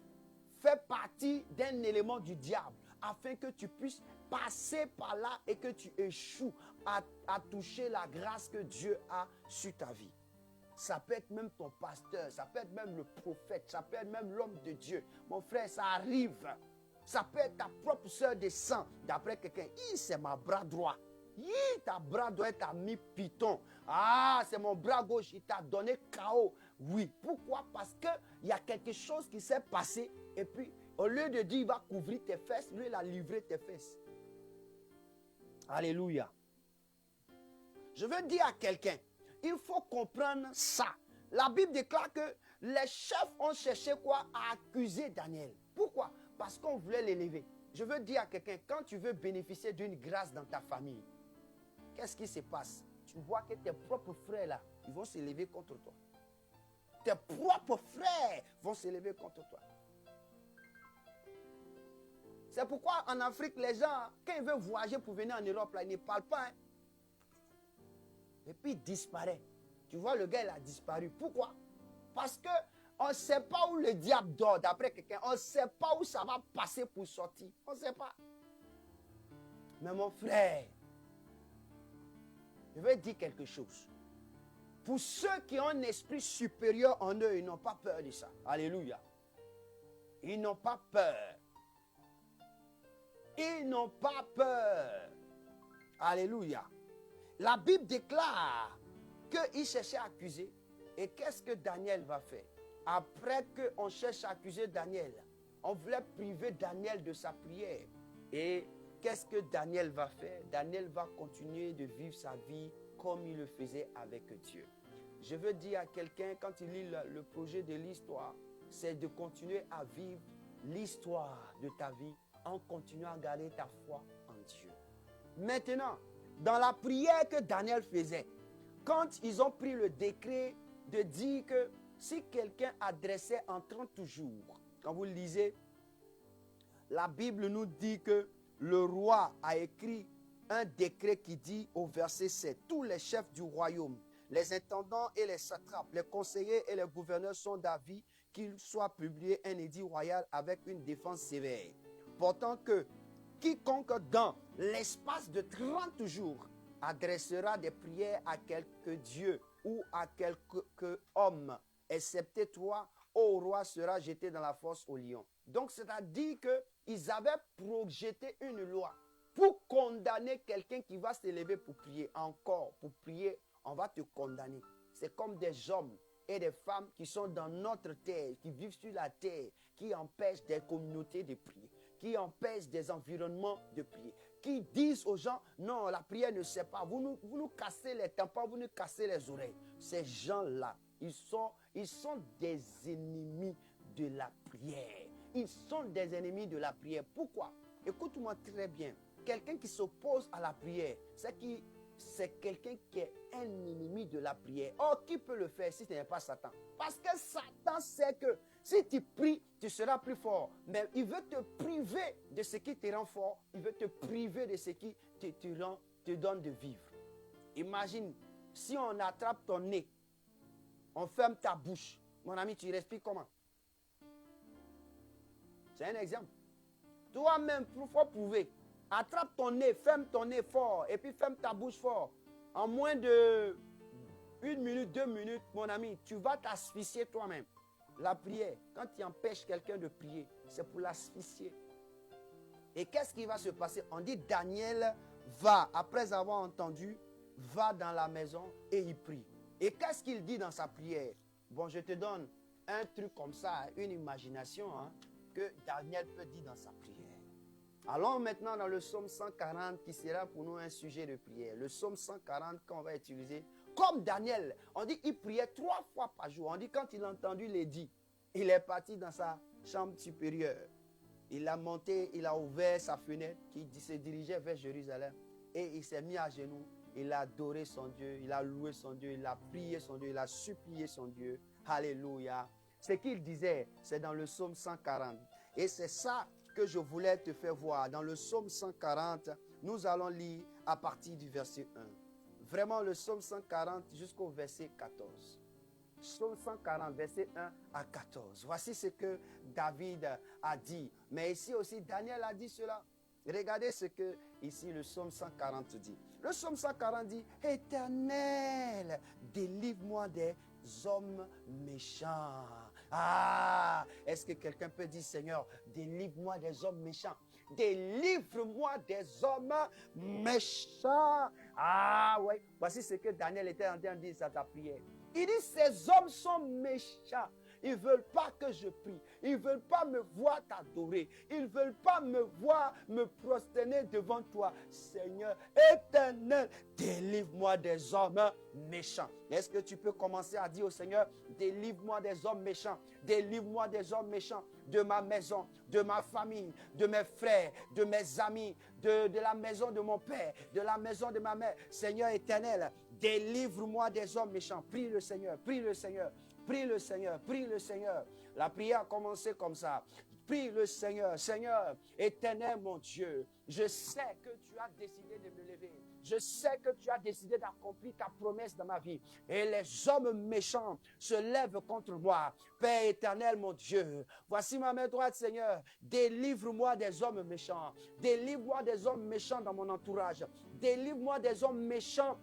fait partie d'un élément du diable afin que tu puisses passer par là et que tu échoues à toucher la grâce que Dieu a sur ta vie. Ça peut être même ton pasteur, ça peut être même le prophète, ça peut être même l'homme de Dieu. Mon frère, ça arrive. Ça peut être ta propre soeur de sang. D'après quelqu'un, c'est ma bras droit. Ta bras droit t'a mis piton. Ah, c'est mon bras gauche, il t'a donné KO. Oui, pourquoi? Parce qu'il y a quelque chose qui s'est passé et puis au lieu de dire il va couvrir tes fesses, lui il a livré tes fesses. Alléluia. Je veux dire à quelqu'un, il faut comprendre ça. La Bible déclare que les chefs ont cherché quoi? À accuser Daniel. Pourquoi? Parce qu'on voulait l'élever. Je veux dire à quelqu'un, quand tu veux bénéficier d'une grâce dans ta famille, qu'est-ce qui se passe? Tu vois que tes propres frères là, ils vont s'élever contre toi. Tes propres frères vont s'élever contre toi. C'est pourquoi en Afrique, les gens, quand ils veulent voyager pour venir en Europe, là, ils ne parlent pas. Hein. Et puis il disparaît. Tu vois, le gars, il a disparu. Pourquoi? Parce que On ne sait pas où le diable dort d'après quelqu'un. On ne sait pas où ça va passer pour sortir. On ne sait pas. Mais mon frère, je vais dire quelque chose. Pour ceux qui ont un esprit supérieur en eux, ils n'ont pas peur de ça. Alléluia. Ils n'ont pas peur. Ils n'ont pas peur. Alléluia. La Bible déclare qu'ils cherchaient à accuser. Et qu'est-ce que Daniel va faire? Après qu'on cherche à accuser Daniel, on voulait priver Daniel de sa prière. Et qu'est-ce que Daniel va faire? Daniel va continuer de vivre sa vie comme il le faisait avec Dieu. Je veux dire à quelqu'un, quand il lit le projet de l'histoire, c'est de continuer à vivre l'histoire de ta vie en continuant à garder ta foi en Dieu. Maintenant, dans la prière que Daniel faisait, quand ils ont pris le décret de dire que si quelqu'un adressait en 30 jours, quand vous lisez, la Bible nous dit que le roi a écrit un décret qui dit au verset 7, tous les chefs du royaume, les intendants et les satrapes, les conseillers et les gouverneurs sont d'avis qu'il soit publié un édit royal avec une défense sévère, portant que quiconque dans l'espace de 30 jours adressera des prières à quelque Dieu ou à quelque homme, excepté toi, ô roi, sera jeté dans la fosse au lion. Donc, c'est-à-dire qu'ils avaient projeté une loi pour condamner quelqu'un qui va s'élever pour prier. Encore, pour prier, on va te condamner. C'est comme des hommes et des femmes qui sont dans notre terre, qui vivent sur la terre, qui empêchent des communautés de prier, qui empêchent des environnements de prier, qui disent aux gens, non, la prière ne sert pas, vous nous cassez les tympans, vous nous cassez les oreilles. Ces gens-là, ils sont des ennemis de la prière. Ils sont des ennemis de la prière. Pourquoi? Écoute-moi très bien. Quelqu'un qui s'oppose à la prière, c'est quelqu'un qui est un ennemi de la prière. Or, qui peut le faire si ce n'est pas Satan? Parce que Satan sait que si tu pries, tu seras plus fort. Mais il veut te priver de ce qui te rend fort. Il veut te priver de ce qui te donne de vivre. Imagine, si on attrape ton nez, on ferme ta bouche. Mon ami, tu respires comment? C'est un exemple. Toi-même, il faut prouver. Attrape ton nez, ferme ton nez fort et puis ferme ta bouche fort. En moins de 1 minute, 2 minutes, mon ami, tu vas t'asphyxier toi-même. La prière, quand tu empêches quelqu'un de prier, c'est pour l'asphyxier. Et qu'est-ce qui va se passer? On dit Daniel va, après avoir entendu, va dans la maison et il prie. Et qu'est-ce qu'il dit dans sa prière? Bon, je te donne un truc comme ça, une imagination que Daniel peut dire dans sa prière. Allons maintenant dans le psaume 140 qui sera pour nous un sujet de prière. Le psaume 140 qu'on va utiliser. Comme Daniel, on dit qu'il priait 3 fois par jour. On dit quand il a entendu l'édit, il est parti dans sa chambre supérieure. Il a monté, il a ouvert sa fenêtre qui se dirigeait vers Jérusalem. Et il s'est mis à genoux. Il a adoré son Dieu, il a loué son Dieu, il a prié son Dieu, il a supplié son Dieu. Alléluia. Ce qu'il disait, c'est dans le psaume 140. Et c'est ça que je voulais te faire voir. Dans le psaume 140, nous allons lire à partir du verset 1. Vraiment le psaume 140 jusqu'au verset 14. Psaume 140, verset 1 à 14. Voici ce que David a dit. Mais ici aussi, Daniel a dit cela. Regardez ce que ici le psaume 140 dit. Le psaume 140 dit, « Éternel, délivre-moi des hommes méchants. » Ah, est-ce que quelqu'un peut dire, Seigneur, délivre-moi des hommes méchants. Délivre-moi des hommes méchants. Ah, oui. Voici ce que Daniel était en train de dire dans sa prière. Il dit, ces hommes sont méchants. Ils ne veulent pas que je prie. Ils ne veulent pas me voir t'adorer. Ils ne veulent pas me voir me prosterner devant toi. Seigneur éternel, délivre-moi des hommes méchants. Est-ce que tu peux commencer à dire au Seigneur, délivre-moi des hommes méchants. Délivre-moi des hommes méchants de ma maison, de ma famille, de mes frères, de mes amis, de la maison de mon père, de la maison de ma mère. Seigneur éternel, délivre-moi des hommes méchants. Prie le Seigneur, prie le Seigneur. Prie le Seigneur, prie le Seigneur. La prière a commencé comme ça. Prie le Seigneur. Seigneur, éternel mon Dieu, je sais que tu as décidé de me lever. Je sais que tu as décidé d'accomplir ta promesse dans ma vie. Et les hommes méchants se lèvent contre moi. Père éternel, mon Dieu, voici ma main droite, Seigneur. Délivre-moi des hommes méchants. Délivre-moi des hommes méchants dans mon entourage. Délivre-moi des hommes méchants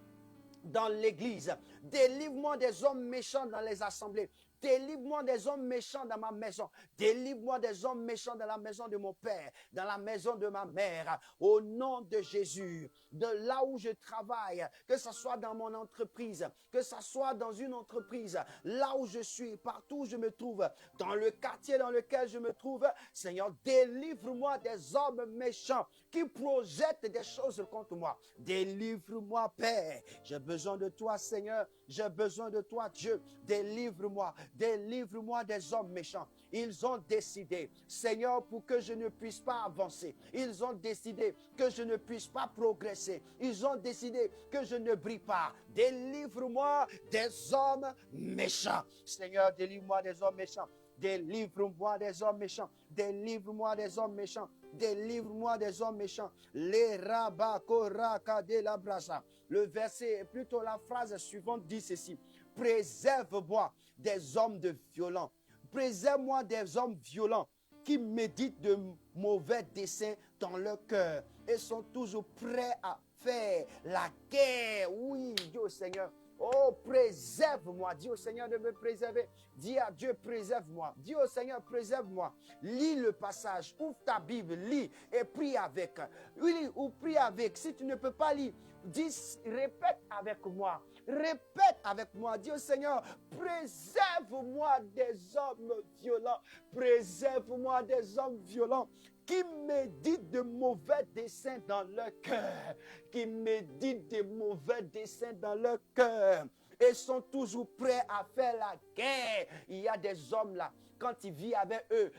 dans l'église. Délivre-moi des hommes méchants dans les assemblées. Délivre-moi des hommes méchants dans ma maison. Délivre-moi des hommes méchants dans la maison de mon père, dans la maison de ma mère. Au nom de Jésus, de là où je travaille, que ce soit dans mon entreprise, que ce soit dans une entreprise, là où je suis, partout où je me trouve, dans le quartier dans lequel je me trouve, Seigneur, délivre-moi des hommes méchants qui projettent des choses contre moi. Délivre-moi, Père. J'ai besoin de toi, Seigneur. J'ai besoin de toi, Dieu. Délivre-moi. Délivre-moi des hommes méchants. Ils ont décidé, Seigneur, pour que je ne puisse pas avancer. Ils ont décidé que je ne puisse pas progresser. Ils ont décidé que je ne brille pas. Délivre-moi des hommes méchants. Seigneur, délivre-moi des hommes méchants. Délivre-moi des hommes méchants. Délivre-moi des hommes méchants. Délivre-moi des hommes méchants. Les rabakoraka de la brasa. Le verset, plutôt la phrase suivante dit ceci. Préserve-moi des hommes de violents. Préserve-moi des hommes violents qui méditent de mauvais desseins dans leur cœur et sont toujours prêts à faire la guerre. Oui, Dieu Seigneur. Oh, préserve-moi. Dis au Seigneur de me préserver. Dis à Dieu, préserve-moi. Dis au Seigneur, préserve-moi. Lis le passage. Ouvre ta Bible, lis et prie avec. Oui, ou prie avec. Si tu ne peux pas lire, dis, répète avec moi. Répète avec moi. Dis au Seigneur, préserve-moi des hommes violents. Préserve-moi des hommes violents qui méditent de mauvais desseins dans leur cœur, qui méditent de mauvais desseins dans leur cœur et sont toujours prêts à faire la guerre. Il y a des hommes là, quand tu vis avec eux,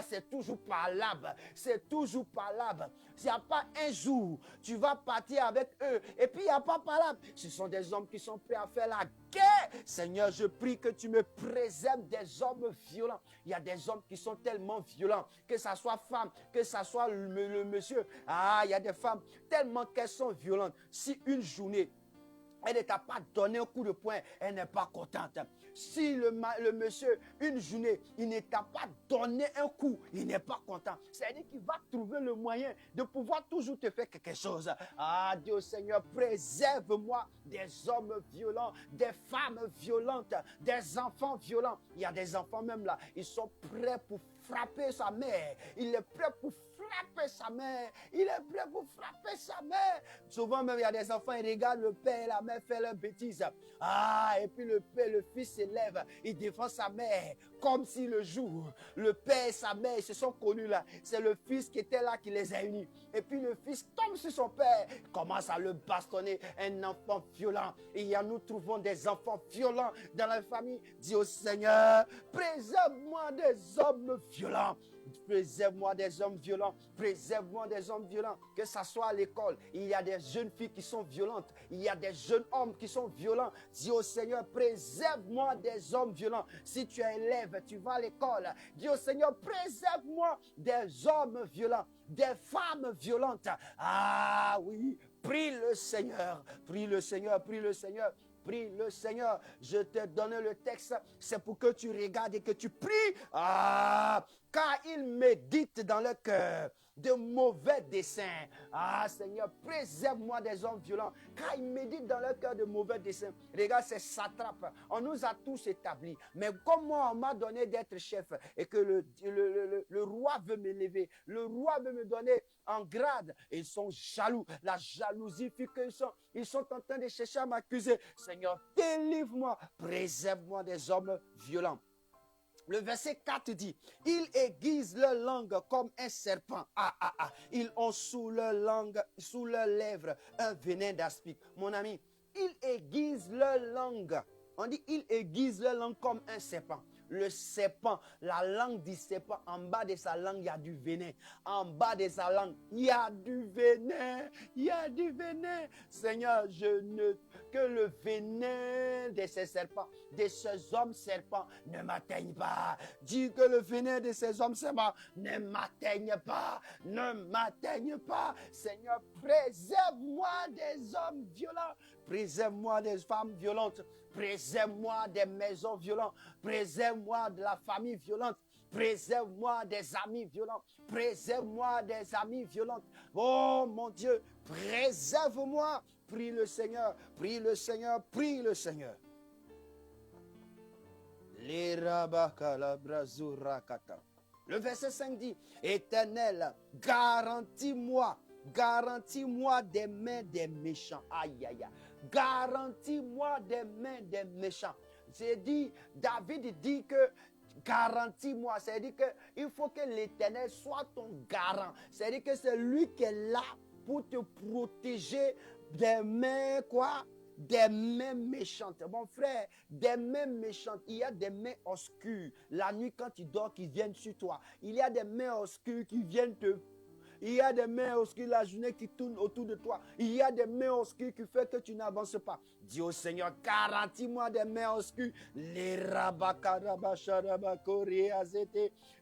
c'est toujours parlable, c'est toujours parlable. S'il n'y a pas un jour, tu vas partir avec eux et puis il n'y a pas parlable. Ce sont des hommes qui sont prêts à faire la guerre. Seigneur, je prie que tu me préserves des hommes violents. Il y a des hommes qui sont tellement violents, que ça soit femme, que ça soit le monsieur. Il y a des femmes tellement qu'elles sont violentes. Si une journée, elle ne t'a pas donné un coup de poing, elle n'est pas contente. Si le monsieur, une journée, il ne t'a pas donné un coup, il n'est pas content. C'est-à-dire qu'il va trouver le moyen de pouvoir toujours te faire quelque chose. Dieu Seigneur, préserve-moi des hommes violents, des femmes violentes, des enfants violents. Il y a des enfants même là, ils sont prêts pour frapper sa mère. Il est prêt pour frapper sa mère. Il est prêt pour frapper sa mère. Souvent même, il y a des enfants, ils regardent le père et la mère faire leurs bêtises. Et puis le père, le fils s'élève, il défend sa mère. Comme si le jour, le père et sa mère, ils se sont connus là. C'est le fils qui était là qui les a unis. Et puis le fils tombe sur son père, commence à le bastonner. Un enfant violent. Et nous trouvons des enfants violents dans la famille. Dis au Seigneur, préserve-moi des hommes violents. Préserve-moi des hommes violents. Préserve-moi des hommes violents. Que ça soit à l'école, il y a des jeunes filles qui sont violentes. Il y a des jeunes hommes qui sont violents. Dis au Seigneur, préserve-moi des hommes violents. Si tu es élève, tu vas à l'école. Dis au Seigneur, préserve-moi des hommes violents, des femmes violentes. Oui, prie le Seigneur. Prie le Seigneur, prie le Seigneur. Prie le Seigneur. Je t'ai donné le texte. C'est pour que tu regardes et que tu pries. Car ils méditent dans leur cœur de mauvais desseins. Seigneur, préserve-moi des hommes violents. Car ils méditent dans leur cœur de mauvais desseins. Regarde, c'est satrape. On nous a tous établis. Mais comme moi, on m'a donné d'être chef et que le roi veut m'élever, le roi veut me donner en grade. Et ils sont jaloux. La jalousie fait qu'ils sont en train de chercher à m'accuser. Seigneur, délivre-moi. Préserve-moi des hommes violents. Le verset 4 dit, ils aiguisent leur langue comme un serpent. Ils ont sous leur langue, sous leurs lèvres, un venin d'aspic. Mon ami, ils aiguisent leur langue. On dit, ils aiguisent leur langue comme un serpent. Le serpent, la langue du serpent, en bas de sa langue, il y a du venin. En bas de sa langue, il y a du venin. Il y a du venin. Seigneur, que le venin de ces serpents, de ces hommes serpents, ne m'atteigne pas. Dis que le venin de ces hommes serpents ne m'atteigne pas. Ne m'atteigne pas. Seigneur, préserve-moi des hommes violents. Préserve-moi des femmes violentes. Préserve-moi des maisons violentes. Préserve-moi de la famille violente. Préserve-moi des amis violents. Préserve-moi des amis violents. Oh mon Dieu, préserve-moi. Prie le Seigneur, prie le Seigneur, prie le Seigneur. Le verset 5 dit, Éternel, garantis-moi des mains des méchants. Aïe, aïe, aïe. Garantis-moi des mains des méchants. C'est dit, David dit que garantis-moi, c'est-à-dire qu'il faut que l'Éternel soit ton garant. C'est-à-dire que c'est lui qui est là pour te protéger des mains, quoi? Des mains méchantes. Mon frère, des mains méchantes. Il y a des mains obscures. La nuit, quand tu dors, qui viennent sur toi. Il y a des mains obscures qui viennent te... Il y a des mains obscures la journée qui tournent autour de toi. Il y a des mains obscures qui font que tu n'avances pas. Dis au Seigneur, garantis-moi des mains obscures.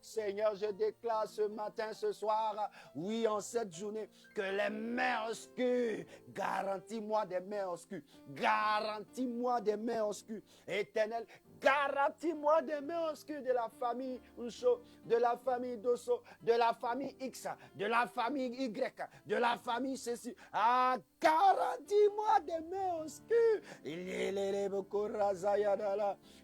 Seigneur, je déclare ce matin, ce soir, oui, en cette journée, que les mains obscures, garantis-moi des mains obscures. Garantis-moi des mains obscures. Éternel, garantis-moi des mains obscures de la famille Oucho, de la famille Dosso, de la famille X, de la famille Y, de la famille ceci. Ah, garantis-moi des mains obscures.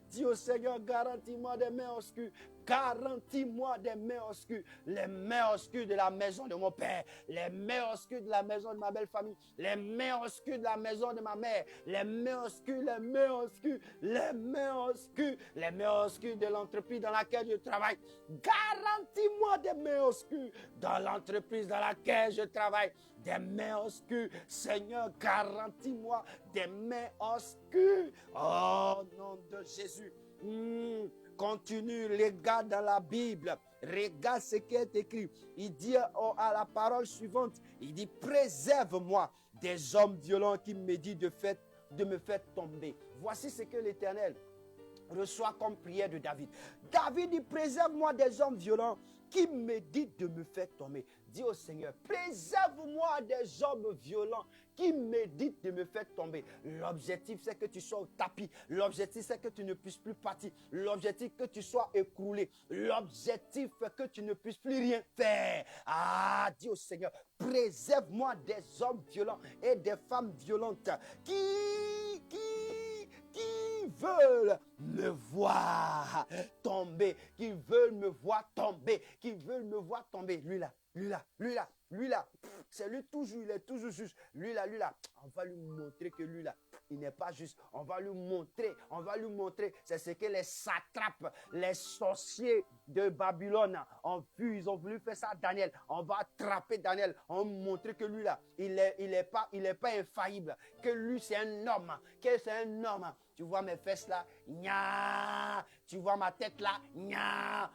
Dis au Seigneur, garantis-moi des mains obscures. Garantis-moi des mains obscures. Les mains obscures de la maison de mon père. Les mains obscures de la maison de ma belle famille. Les mains obscures de la maison de ma mère. Les mains obscures, les mains obscures, les mains obscures. Les mains obscures de l'entreprise dans laquelle je travaille. Garantis-moi des mains obscures dans l'entreprise dans laquelle je travaille. Des mains obscures. Seigneur, garantis-moi des mains obscures. Oh, nom de Jésus. Continue, regarde dans la Bible, regarde ce qui est écrit. Il dit à la parole suivante, il dit, préserve-moi des hommes violents qui méditent de me faire tomber. Voici ce que l'Éternel reçoit comme prière de David. David dit, préserve-moi des hommes violents qui méditent de me faire tomber. Dis au Seigneur, préserve-moi des hommes violents qui méditent de me faire tomber. L'objectif, c'est que tu sois au tapis. L'objectif, c'est que tu ne puisses plus partir. L'objectif, que tu sois écroulé. L'objectif, que tu ne puisses plus rien faire. Ah, dis au Seigneur, préserve-moi des hommes violents et des femmes violentes qui veulent me voir tomber, qui veulent me voir tomber, qui veulent me voir tomber. Lui là, c'est lui toujours, il est toujours juste. Lui là, on va lui montrer que lui là, il n'est pas juste. On va lui montrer. C'est ce que les satrapes, les sorciers de Babylone ont vu. Ils ont voulu faire ça à Daniel. On va attraper Daniel. On va montrer que lui là, il est pas infaillible. Que lui c'est un homme. Tu vois mes fesses là, nya. Tu vois ma tête là, nya.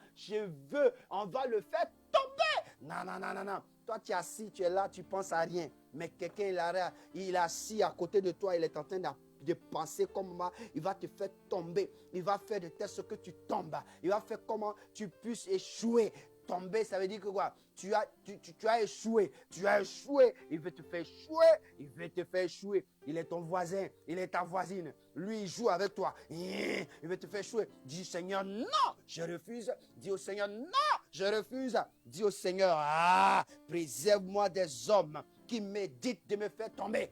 On va le faire tomber. Non. Toi, tu es assis, tu es là, tu penses à rien. Mais quelqu'un, il est assis à côté de toi, il est en train de penser comment il va te faire tomber. Il va faire de telle sorte que tu tombes. Il va faire comment tu puisses échouer. Tomber, ça veut dire que quoi? Tu as échoué. Il veut te faire échouer. Il est ton voisin. Il est ta voisine. Lui, il joue avec toi. Il veut te faire échouer. Dis Seigneur, non, je refuse. Dis au Seigneur, non, je refuse. Dis au Seigneur, préserve-moi des hommes qui méditent de me faire tomber.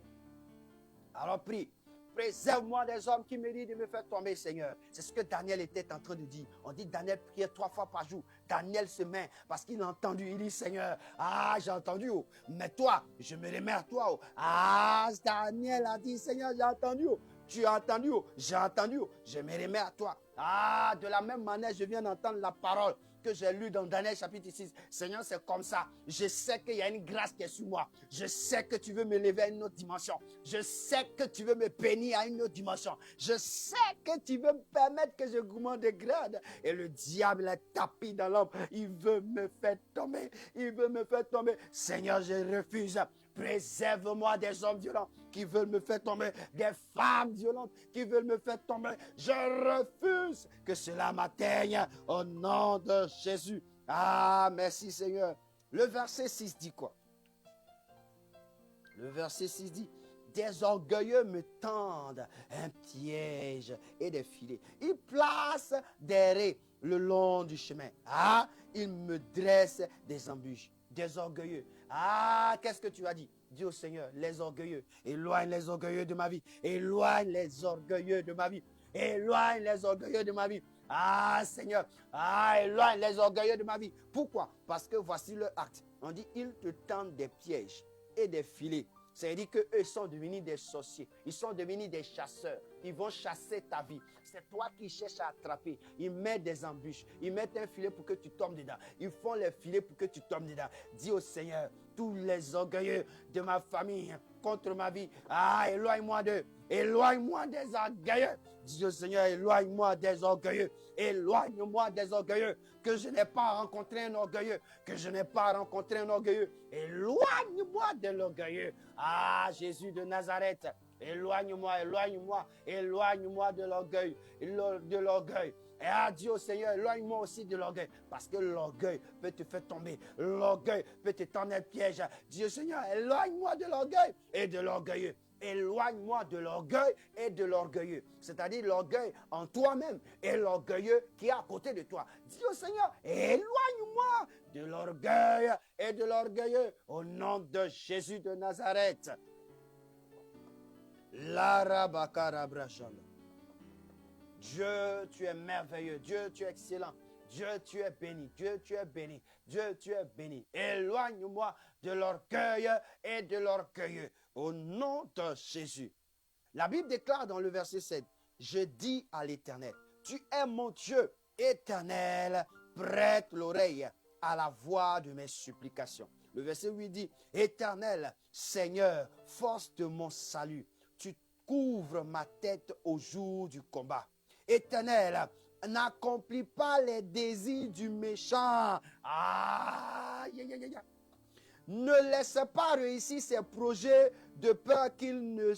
Alors prie. Préserve-moi des hommes qui méditent de me faire tomber, Seigneur. C'est ce que Daniel était en train de dire. On dit Daniel priait 3 fois par jour. Daniel se met parce qu'il a entendu. Il dit Seigneur, j'ai entendu. Mais toi, je me remets à toi. Daniel a dit Seigneur, j'ai entendu. Tu as entendu. J'ai entendu. Je me remets à toi. De la même manière, je viens d'entendre la parole que j'ai lu dans Daniel chapitre 6. Seigneur, c'est comme ça. Je sais qu'il y a une grâce qui est sur moi. Je sais que tu veux me lever à une autre dimension. Je sais que tu veux me bénir à une autre dimension. Je sais que tu veux me permettre que je augmente de grade. Et le diable est tapis dans l'ombre. Il veut me faire tomber. Seigneur, je refuse. Préserve-moi des hommes violents qui veulent me faire tomber, des femmes violentes qui veulent me faire tomber. Je refuse que cela m'atteigne au nom de Jésus. Ah, merci Seigneur. Le verset 6 dit quoi? Le verset 6 dit, des orgueilleux me tendent un piège et des filets. Ils placent des raies le long du chemin. Ah, ils me dressent des embûches. Des orgueilleux. Ah, qu'est-ce que tu as dit? Dis au Seigneur, les orgueilleux. Éloigne les orgueilleux de ma vie. Éloigne les orgueilleux de ma vie. Éloigne les orgueilleux de ma vie. Ah, Seigneur. Ah, éloigne les orgueilleux de ma vie. Pourquoi? Parce que voici leur acte. On dit, ils te tendent des pièges et des filets. C'est-à-dire qu'eux sont devenus des sorciers. Ils sont devenus des chasseurs. Ils vont chasser ta vie. C'est toi qui cherches à attraper. Ils mettent des embûches. Ils mettent un filet pour que tu tombes dedans. Ils font les filets pour que tu tombes dedans. Dis au Seigneur, tous les orgueilleux de ma famille contre ma vie. Ah, éloigne-moi d'eux. Éloigne-moi des orgueilleux. Dis au Seigneur, éloigne-moi des orgueilleux. Éloigne-moi des orgueilleux. Que je n'ai pas rencontré un orgueilleux. Que je n'ai pas rencontré un orgueilleux. Éloigne-moi de l'orgueilleux. Ah, Jésus de Nazareth. Éloigne-moi, éloigne-moi, éloigne-moi de l'orgueil. De l'orgueil. Et à Dieu, Seigneur, éloigne-moi aussi de l'orgueil. Parce que l'orgueil peut te faire tomber. L'orgueil peut te tendre un piège. Dieu, Seigneur, éloigne-moi de l'orgueil et de l'orgueilleux. Éloigne-moi de l'orgueil et de l'orgueilleux. C'est-à-dire l'orgueil en toi-même et l'orgueilleux qui est à côté de toi. Dis au Seigneur, éloigne-moi de l'orgueil et de l'orgueilleux. Au nom de Jésus de Nazareth. Dieu, tu es merveilleux. Dieu, tu es excellent. Dieu, tu es béni. Dieu, tu es béni. Dieu, tu es béni. Éloigne-moi de l'orgueil et de l'orgueilleux. Au nom de Jésus. La Bible déclare dans le verset 7, je dis à l'Éternel, tu es mon Dieu éternel, prête l'oreille à la voix de mes supplications. Le verset 8 dit, Éternel, Seigneur, force de mon salut, tu couvres ma tête au jour du combat. Éternel, n'accomplis pas les désirs du méchant. Ah, ne laisse pas réussir ses projets de peur qu'il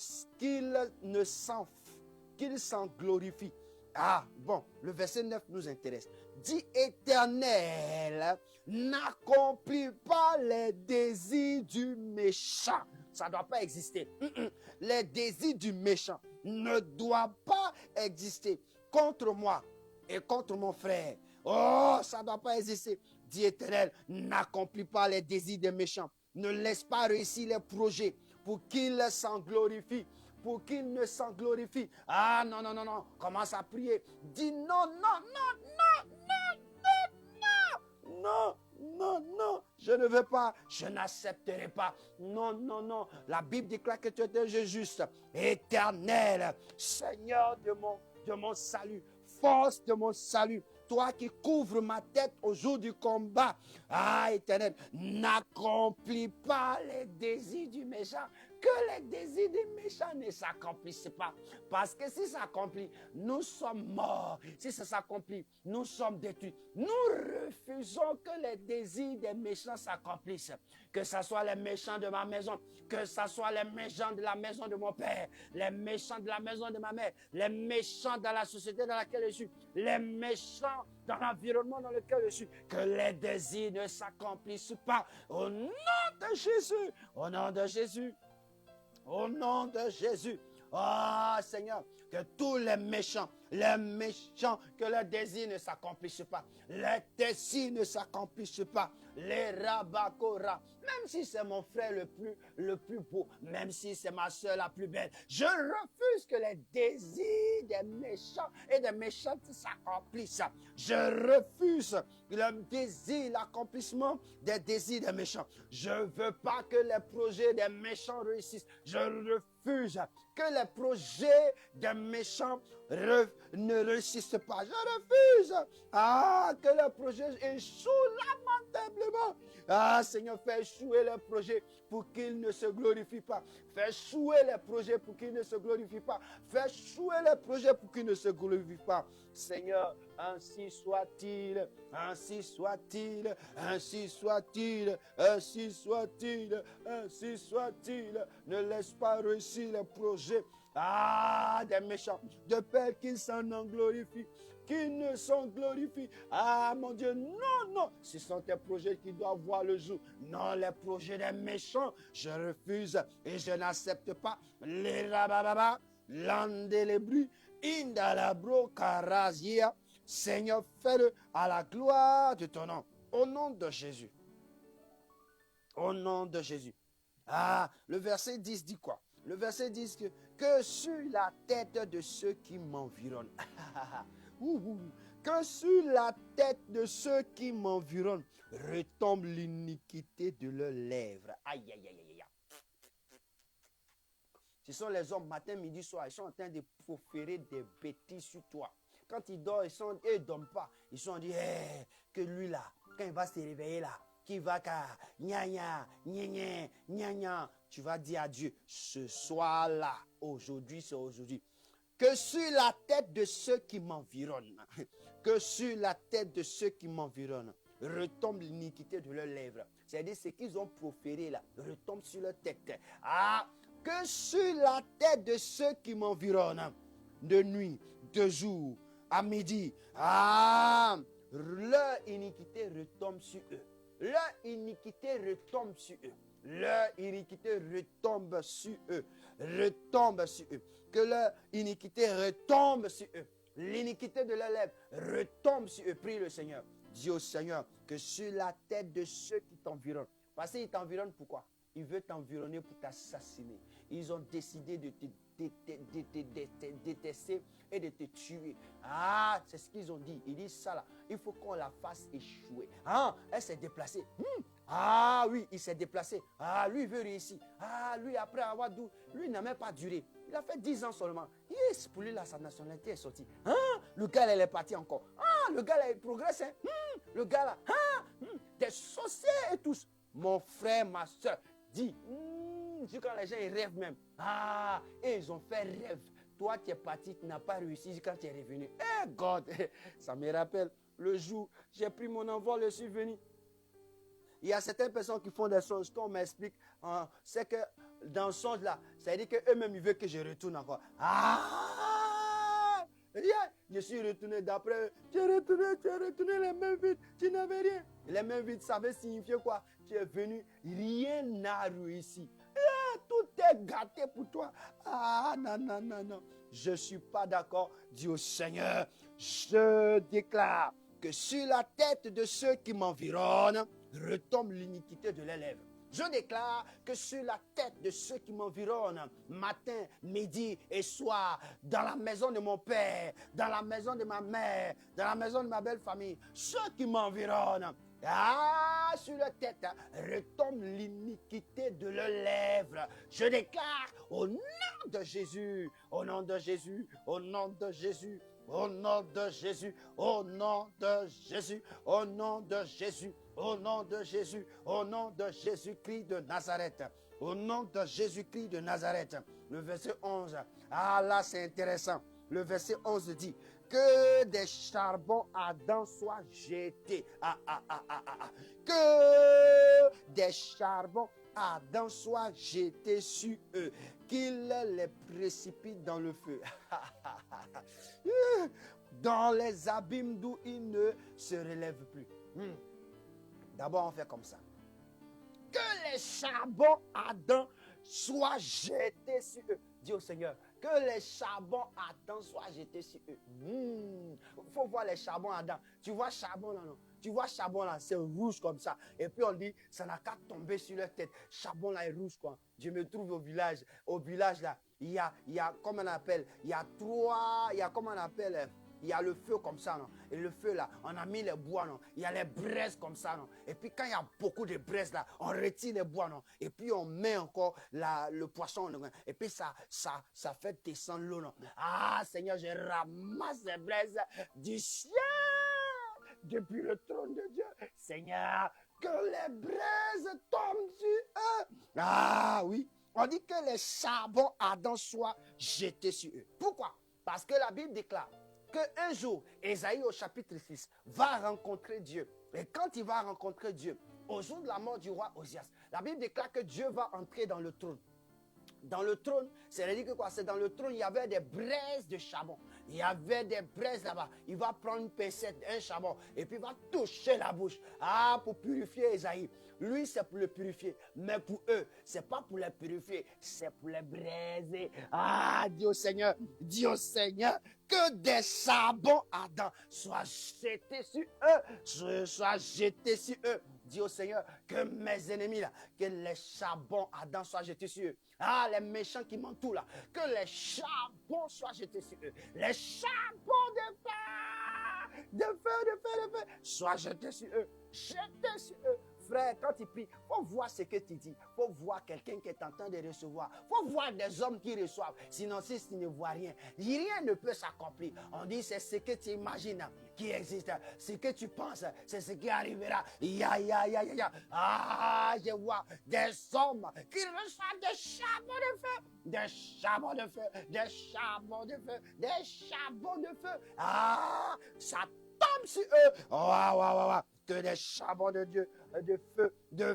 s'en glorifie. Ah, bon, le verset 9 nous intéresse. Dis, Éternel, n'accomplis pas les désirs du méchant. Ça ne doit pas exister. Les désirs du méchant ne doivent pas exister contre moi et contre mon frère. Oh, ça ne doit pas exister. Dis, Éternel, n'accomplis pas les désirs des méchants. Ne laisse pas réussir les projets pour qu'ils s'en glorifient. Pour qu'ils ne s'en glorifient. Ah, non, non, non, non. Commence à prier. Dis non, non, non, non, non, non, non, non, non, non. Je ne veux pas. Je n'accepterai pas. Non, non, non. La Bible déclare que tu es un Dieu juste. Éternel, Seigneur de mon salut. Force de mon salut. Toi qui couvres ma tête au jour du combat. Ah, Éternel, n'accomplis pas les désirs du méchant. Que les désirs des méchants ne s'accomplissent pas. Parce que si ça s'accomplit, nous sommes morts. Si ça s'accomplit, nous sommes détruits. Nous refusons que les désirs des méchants s'accomplissent. Que ce soit les méchants de ma maison, que ce soit les méchants de la maison de mon père, les méchants de la maison de ma mère, les méchants dans la société dans laquelle je suis, les méchants dans l'environnement dans lequel je suis, que les désirs ne s'accomplissent pas. Au nom de Jésus, au nom de Jésus. Au nom de Jésus. Ah, Seigneur, que tous les méchants, que leurs désirs ne s'accomplissent pas. Les désirs ne s'accomplissent pas. Les rabakora. Même si c'est mon frère le plus beau, même si c'est ma soeur la plus belle, je refuse que les désirs des méchants et des méchantes s'accomplissent. Je refuse le désir, l'accomplissement des désirs des méchants. Je ne veux pas que les projets des méchants réussissent. Je refuse que les projets des méchants ne réussissent pas. Je refuse que le projet échoue lamentablement. Seigneur, fais échouer le projet pour qu'il ne se glorifie pas. Fais échouer les projets pour qu'il ne se glorifie pas. Fais échouer les projets pour qu'il ne se glorifie pas. Seigneur, ainsi soit-il, ainsi soit-il, ainsi soit-il, ainsi soit-il, ainsi soit-il. Ne laisse pas réussir les projets des méchants, de peur qu'ils s'en en glorifient, qu'ils ne s'en glorifient. Mon Dieu, non, ce sont tes projets qui doivent voir le jour. Non, les projets des méchants, je refuse et je n'accepte pas. Les rabababa, l'andelebru, indalabro, karazia. Seigneur, fais-le à la gloire de ton nom. Au nom de Jésus. Au nom de Jésus. Le verset 10 dit quoi? Le verset 10 que sur la tête de ceux qui m'environnent. Que sur la tête de ceux qui m'environnent retombe l'iniquité de leurs lèvres. Aïe, aïe, aïe, aïe. Ce sont les hommes, matin, midi, soir, ils sont en train de proférer des bêtises sur toi. Quand ils dorment, ils ne dorment pas. Ils sont dit, que lui là, quand il va se réveiller là, qui va car, gna gna, gna gna, gna gna, tu vas dire à Dieu, ce soir-là, aujourd'hui, c'est aujourd'hui. Que sur la tête de ceux qui m'environnent, que sur la tête de ceux qui m'environnent, retombe l'iniquité de leurs lèvres. C'est-à-dire ce qu'ils ont proféré là, retombe sur leur tête. Que sur la tête de ceux qui m'environnent, de nuit, de jour, à midi, leur iniquité retombe sur eux. Leur iniquité retombe sur eux. Leur iniquité retombe sur eux. Retombe sur eux. Que leur iniquité retombe sur eux. L'iniquité de leurs lèvres retombe sur eux. Prie le Seigneur. Dis au Seigneur que sur la tête de ceux qui t'environnent. Parce qu'ils t'environnent pourquoi? Ils veulent t'environner pour t'assassiner. Ils ont décidé de te détester et de te tuer. C'est ce qu'ils ont dit. Ils disent ça là. Il faut qu'on la fasse échouer. Elle s'est déplacée. Oui, il s'est déplacé. Lui, il veut réussir. Lui, après avoir dû, lui n'a même pas duré. Il a fait 10 ans seulement. Yes, pour lui, là, sa nationalité est sortie. Le gars, là, il est parti encore. Le gars, là, il progresse. Le gars, là, des sorciers et tous. Mon frère, ma soeur, dis, quand les gens ils rêvent même. Et ils ont fait rêve. Toi, tu es parti, tu n'as pas réussi quand tu es revenu. God, ça me rappelle le jour, j'ai pris mon envol, je suis venu. Il y a certaines personnes qui font des songes, qu'on m'explique, c'est que dans le songe là, ça veut dire qu'eux-mêmes, ils veulent que je retourne encore. Je suis retourné d'après eux. Tu es retourné les mains vides, tu n'avais rien. Les mains vides, ça veut signifier quoi? Tu es venu, rien n'a réussi. Tout est gâté pour toi. Non. Je ne suis pas d'accord. Dis au Seigneur, je déclare que sur la tête de ceux qui m'environnent, retombe l'iniquité de leurs lèvres. Je déclare que sur la tête de ceux qui m'environnent, matin, midi et soir, dans la maison de mon père, dans la maison de ma mère, dans la maison de ma belle famille, ceux qui m'environnent, sur leur tête, retombe l'iniquité de leurs lèvres. Je déclare au nom de Jésus, au nom de Jésus, au nom de Jésus, au nom de Jésus, au nom de Jésus, au nom de Jésus, au nom de Jésus, au nom de Jésus-Christ de Nazareth, au nom de Jésus-Christ de Nazareth. Le verset 11, là c'est intéressant. Le verset 11 dit, que des charbons ardents soient jetés. Que des charbons ardents soient jetés sur eux, qu'ils les précipitent dans le feu. Dans les abîmes d'où ils ne se relèvent plus. D'abord, on fait comme ça. Que les charbons ardents soient jetés sur eux. Dis au Seigneur, que les charbons ardents soient jetés sur eux. Il faut voir les charbons ardents. Tu vois charbon là, non? Tu vois charbon là, c'est rouge comme ça. Et puis on dit, ça n'a qu'à tomber sur leur tête. Charbon là est rouge quoi. Je me trouve au village. Au village là, il y a comment on appelle? Il y a comment on appelle? il y a le feu comme ça, non? Et le feu là, on a mis les bois, non? Il y a les braises comme ça, non? Et puis quand il y a beaucoup de braises là, on retire les bois, non? Et puis on met encore le poisson, non? Et puis ça fait descendre l'eau, non? Ah Seigneur, je ramasse les braises du ciel depuis le trône de Dieu. Seigneur, que les braises tombent sur eux. Ah oui, on dit que les charbons ardents soient jetés sur eux. Pourquoi? Parce que la Bible déclare qu'un jour, Ésaïe au chapitre 6 va rencontrer Dieu. Et quand il va rencontrer Dieu, au jour de la mort du roi Osias, la Bible déclare que Dieu va entrer dans le trône. Dans le trône, c'est-à-dire que quoi? C'est dans le trône, il y avait des braises de charbon. Il y avait des braises là-bas. Il va prendre une pincette, un charbon, et puis il va toucher la bouche. Ah, pour purifier Ésaïe. Lui, c'est pour le purifier. Mais pour eux, c'est pas pour les purifier, c'est pour les braiser. Ah, dis au Seigneur, que des charbons ardents soient jetés sur eux. Soient jetés sur eux. Dis au Seigneur que mes ennemis là, que les charbons ardents soient jetés sur eux. Ah, les méchants qui m'entourent là, que les charbons soient jetés sur eux. Les charbons de feu, soient jetés sur eux. Jetés sur eux. Frère, quand tu pries, il faut voir ce que tu dis. Il faut voir quelqu'un qui est en train de recevoir. Il faut voir des hommes qui reçoivent. Sinon, si tu ne vois rien, rien ne peut s'accomplir. On dit c'est ce que tu imagines qui existe. Ce que tu penses, c'est ce qui arrivera. Ah, je vois des hommes qui reçoivent des charbons de feu. Des charbons de feu. Des charbons de feu. Des charbons de feu. Ah, ça tombe sur eux. Que des charbons de Dieu, de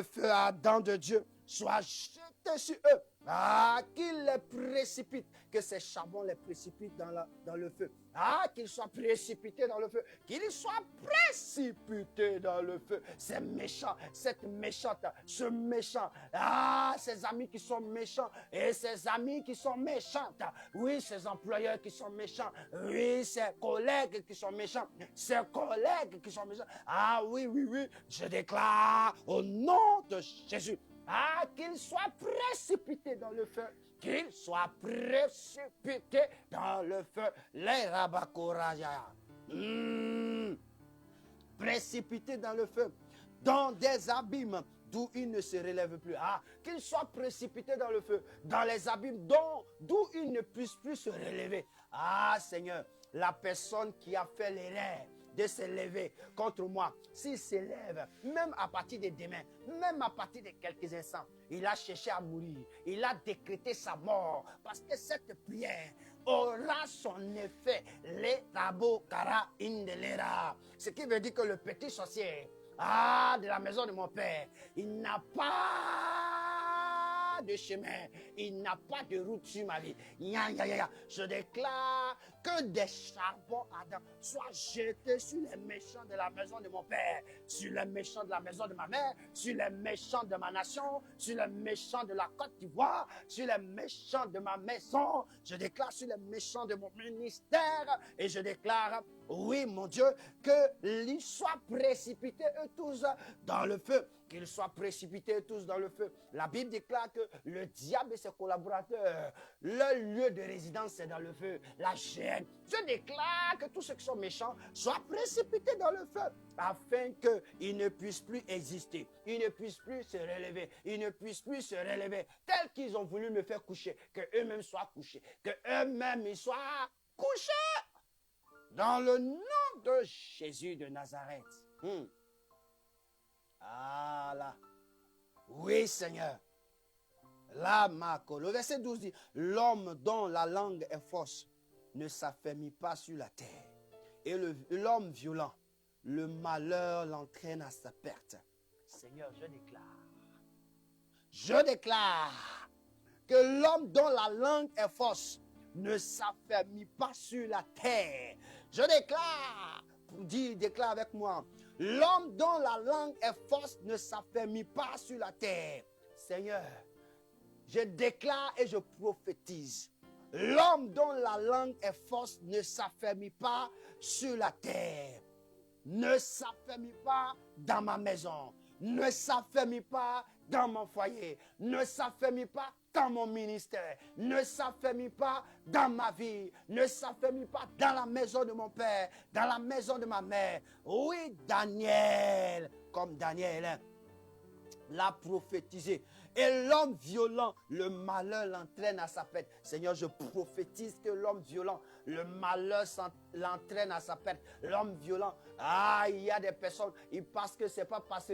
feu ardent de Dieu soient jetés sur eux. Ah, qu'ils les précipitent, que ces charbons les précipitent dans le feu. Ah, qu'ils soient précipités dans le feu, qu'ils soient précipités dans le feu. Ces méchants, cette méchante, ce méchant, ah, ces amis qui sont méchants et ces amis qui sont méchantes. Oui, ces employeurs qui sont méchants. Oui, ces collègues qui sont méchants. Ces collègues qui sont méchants. Ah oui, je déclare au nom de Jésus. Ah, qu'ils soient précipités dans le feu. Qu'ils soient précipités dans le feu. Les rabakoraja. Précipités dans le feu. Dans des abîmes d'où ils ne se relèvent plus. Ah, qu'ils soient précipités dans le feu. Dans les abîmes d'où ils ne puissent plus se relever. Ah, Seigneur, la personne qui a fait l'erreur de se lever contre moi, s'il se lève, même à partir de demain, même à partir de quelques instants, il a cherché à mourir, il a décrété sa mort, parce que cette prière aura son effet, les rabo kara indelera, ce qui veut dire que le petit sorcier, de la maison de mon père, il n'a pas de chemin, il n'a pas de route sur ma vie. Je déclare que des charbons ardents soient jetés sur les méchants de la maison de mon père, sur les méchants de la maison de ma mère, sur les méchants de ma nation, sur les méchants de la Côte d'Ivoire, sur les méchants de ma maison. Je déclare sur les méchants de mon ministère et je déclare, oui mon Dieu, qu'ils soient précipités eux tous dans le feu. Qu'ils soient précipités tous dans le feu. La Bible déclare que le diable et ses collaborateurs, leur lieu de résidence c'est dans le feu, la gêne. Je déclare que tous ceux qui sont méchants soient précipités dans le feu afin qu'ils ne puissent plus exister, ils ne puissent plus se relever, ils ne puissent plus se relever tels qu'ils ont voulu me faire coucher, que eux-mêmes soient couchés, que eux-mêmes ils soient couchés dans le nom de Jésus de Nazareth. Ah là. Oui, Seigneur. Là, Marco. Le verset 12 dit, l'homme dont la langue est fausse ne s'affermit pas sur la terre. Et l'homme violent, le malheur l'entraîne à sa perte. Seigneur, je déclare que l'homme dont la langue est fausse ne s'affermit pas sur la terre. Je déclare, déclare avec moi, l'homme dont la langue est fausse ne s'affermit pas sur la terre. Seigneur, je déclare et je prophétise. L'homme dont la langue est fausse ne s'affermit pas sur la terre. Ne s'affermit pas dans ma maison. ne s'affermit pas dans mon foyer, ne s'affermit pas dans mon ministère, ne s'affermit pas dans ma vie, ne s'affermit pas dans la maison de mon père, dans la maison de ma mère. Oui, Daniel, comme Daniel l'a prophétisé. Et l'homme violent, le malheur l'entraîne à sa perte. Seigneur, je prophétise que l'homme violent, le malheur l'entraîne à sa perte. L'homme violent, il y a des personnes, ils pensent que c'est pas parce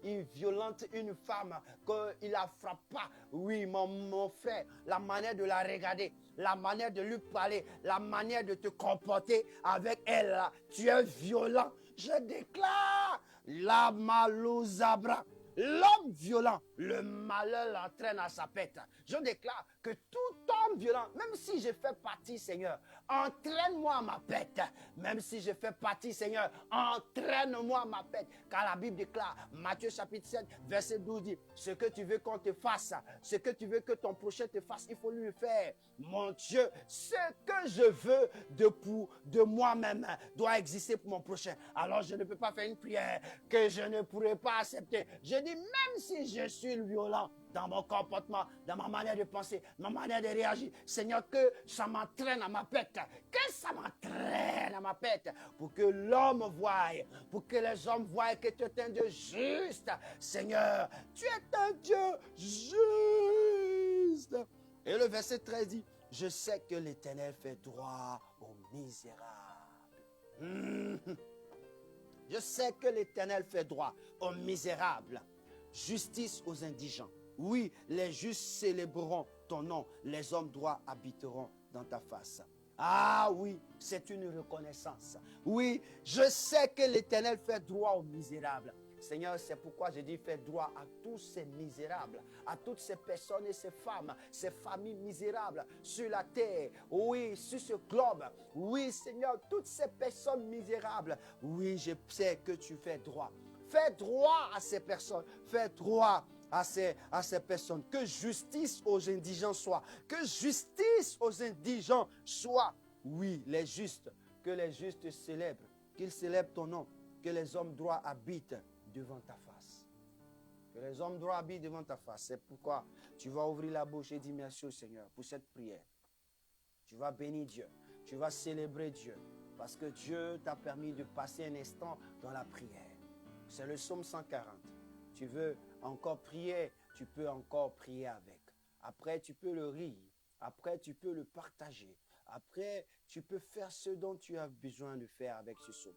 qu'il violente une femme qu'il la frappe pas. Oui, mon frère, la manière de la regarder, la manière de lui parler, la manière de te comporter avec elle, tu es violent. Je déclare la malouzabra. L'homme violent, le malheur l'entraîne à sa perte. Je déclare que tout homme violent, même si je fais partie, Seigneur, entraîne-moi à ma perte. Même si je fais partie, Seigneur, entraîne-moi à ma perte. Car la Bible déclare, Matthieu chapitre 7, verset 12 dit, ce que tu veux qu'on te fasse, ce que tu veux que ton prochain te fasse, il faut lui faire. Mon Dieu, ce que je veux de moi-même doit exister pour mon prochain. Alors je ne peux pas faire une prière que je ne pourrai pas accepter. Je dis, même si je suis violent dans mon comportement, dans ma manière de penser, ma manière de réagir, Seigneur, que ça m'entraîne à ma perte, que ça m'entraîne à ma perte, pour que l'homme voie, pour que les hommes voient que tu es un Dieu juste. Seigneur, tu es un Dieu juste. Et le verset 13 dit, je sais que l'Éternel fait droit aux misérables. Je sais que l'Éternel fait droit aux misérables, justice aux indigents. Oui, les justes célébreront ton nom, les hommes droits habiteront dans ta face. Ah oui, c'est une reconnaissance. Oui, je sais que l'Éternel fait droit aux misérables. Seigneur, c'est pourquoi je dis fais droit à tous ces misérables, à toutes ces personnes et ces femmes, ces familles misérables sur la terre, oui, sur ce globe. Oui, Seigneur, toutes ces personnes misérables, oui, je sais que tu fais droit. Fais droit à ces personnes, fais droit à ces personnes. Que justice aux indigents soit, que justice aux indigents soit. Oui, les justes, que les justes célèbrent, qu'ils célèbrent ton nom, que les hommes droits habitent devant ta face. Que les hommes droits habitent devant ta face. C'est pourquoi tu vas ouvrir la bouche et dire merci au Seigneur pour cette prière. Tu vas bénir Dieu. Tu vas célébrer Dieu. Parce que Dieu t'a permis de passer un instant dans la prière. C'est le psaume 140. Tu veux encore prier, tu peux encore prier avec. Après, tu peux le rire. Après, tu peux le partager. Après, tu peux faire ce dont tu as besoin de faire avec ce psaume.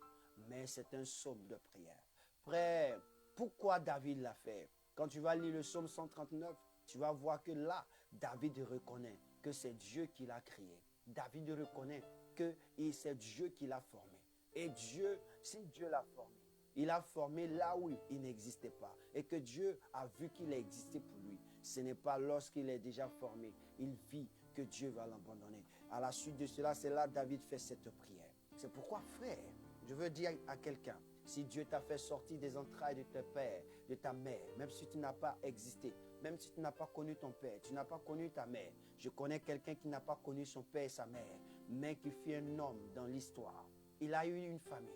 Mais c'est un psaume de prière. Frère, pourquoi David l'a fait? Quand tu vas lire le psaume 139, tu vas voir que là, David reconnaît que c'est Dieu qui l'a créé. David reconnaît que c'est Dieu qui l'a formé. Et Dieu, si Dieu l'a formé, il a formé là où il n'existait pas. Et que Dieu a vu qu'il a existé pour lui. Ce n'est pas lorsqu'il est déjà formé, il vit que Dieu va l'abandonner. À la suite de cela, c'est là que David fait cette prière. C'est pourquoi, frère, je veux dire à quelqu'un, si Dieu t'a fait sortir des entrailles de ton père, de ta mère, même si tu n'as pas existé, même si tu n'as pas connu ton père, tu n'as pas connu ta mère. Je connais quelqu'un qui n'a pas connu son père et sa mère, mais qui fut un homme dans l'histoire. Il a eu une famille.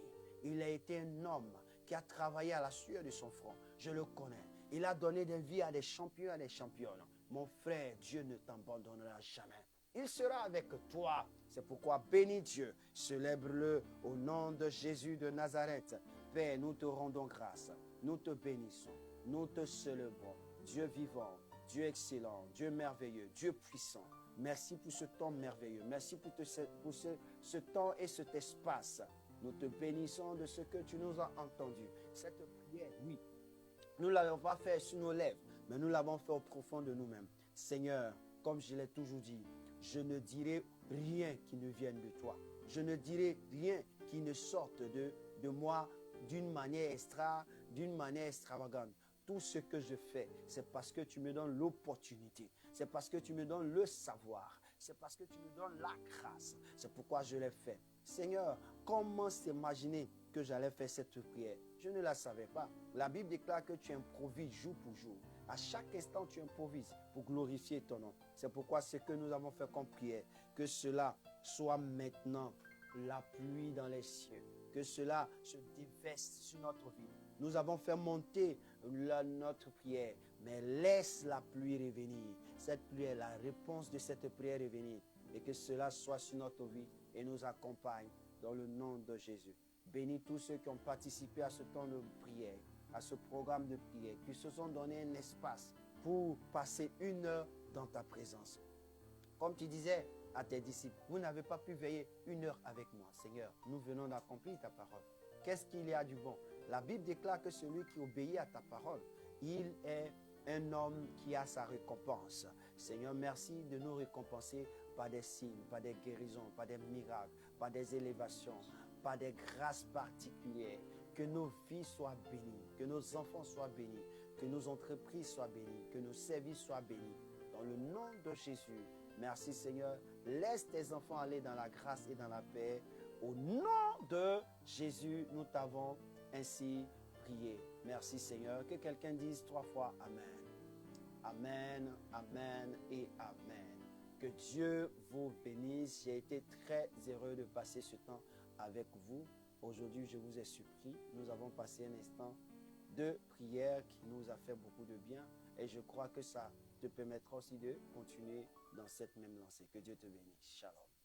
Il a été un homme qui a travaillé à la sueur de son front. Je le connais. Il a donné des vies à des champions et à des championnes. Mon frère, Dieu ne t'abandonnera jamais. Il sera avec toi. C'est pourquoi bénis Dieu. Célèbre-le au nom de Jésus de Nazareth. Père, nous te rendons grâce. Nous te bénissons. Nous te célébrons. Dieu vivant, Dieu excellent, Dieu merveilleux, Dieu puissant. Merci pour ce temps merveilleux. Merci pour ce temps et cet espace. Nous te bénissons de ce que tu nous as entendu. Cette prière, oui, nous ne l'avons pas fait sur nos lèvres, mais nous l'avons fait au profond de nous-mêmes. Seigneur, comme je l'ai toujours dit, je ne dirai rien qui ne vienne de toi. Je ne dirai rien qui ne sorte de moi d'une manière extravagante. Tout ce que je fais, c'est parce que tu me donnes l'opportunité. C'est parce que tu me donnes le savoir. C'est parce que tu me donnes la grâce. C'est pourquoi je l'ai fait. Seigneur, comment s'imaginer que j'allais faire cette prière? Je ne la savais pas. La Bible déclare que tu improvises jour pour jour. À chaque instant, tu improvises pour glorifier ton nom. C'est pourquoi ce que nous avons fait comme prière, que cela soit maintenant la pluie dans les cieux. Que cela se déverse sur notre vie. Nous avons fait monter notre prière, mais laisse la pluie revenir. Cette pluie est la réponse de cette prière revenir. Et que cela soit sur notre vie et nous accompagne dans le nom de Jésus. Bénis tous ceux qui ont participé à ce temps de prière, à ce programme de prière, qui se sont donné un espace pour passer 1 heure dans ta présence. Comme tu disais à tes disciples, vous n'avez pas pu veiller 1 heure avec moi. Seigneur, nous venons d'accomplir ta parole. Qu'est-ce qu'il y a du bon? La Bible déclare que celui qui obéit à ta parole, il est un homme qui a sa récompense. Seigneur, merci de nous récompenser par des signes, par des guérisons, par des miracles, par des élévations, par des grâces particulières. Que nos vies soient bénies, que nos enfants soient bénis, que nos entreprises soient bénies, que nos services soient bénis. Dans le nom de Jésus, merci Seigneur. Laisse tes enfants aller dans la grâce et dans la paix. Au nom de Jésus, nous t'avons ainsi prié. Merci Seigneur. Que quelqu'un dise 3 fois Amen. Amen, Amen et Amen. Que Dieu vous bénisse. J'ai été très heureux de passer ce temps avec vous. Aujourd'hui, je vous ai surpris. Nous avons passé un instant de prière qui nous a fait beaucoup de bien. Et je crois que ça te permettra aussi de continuer dans cette même lancée. Que Dieu te bénisse. Shalom.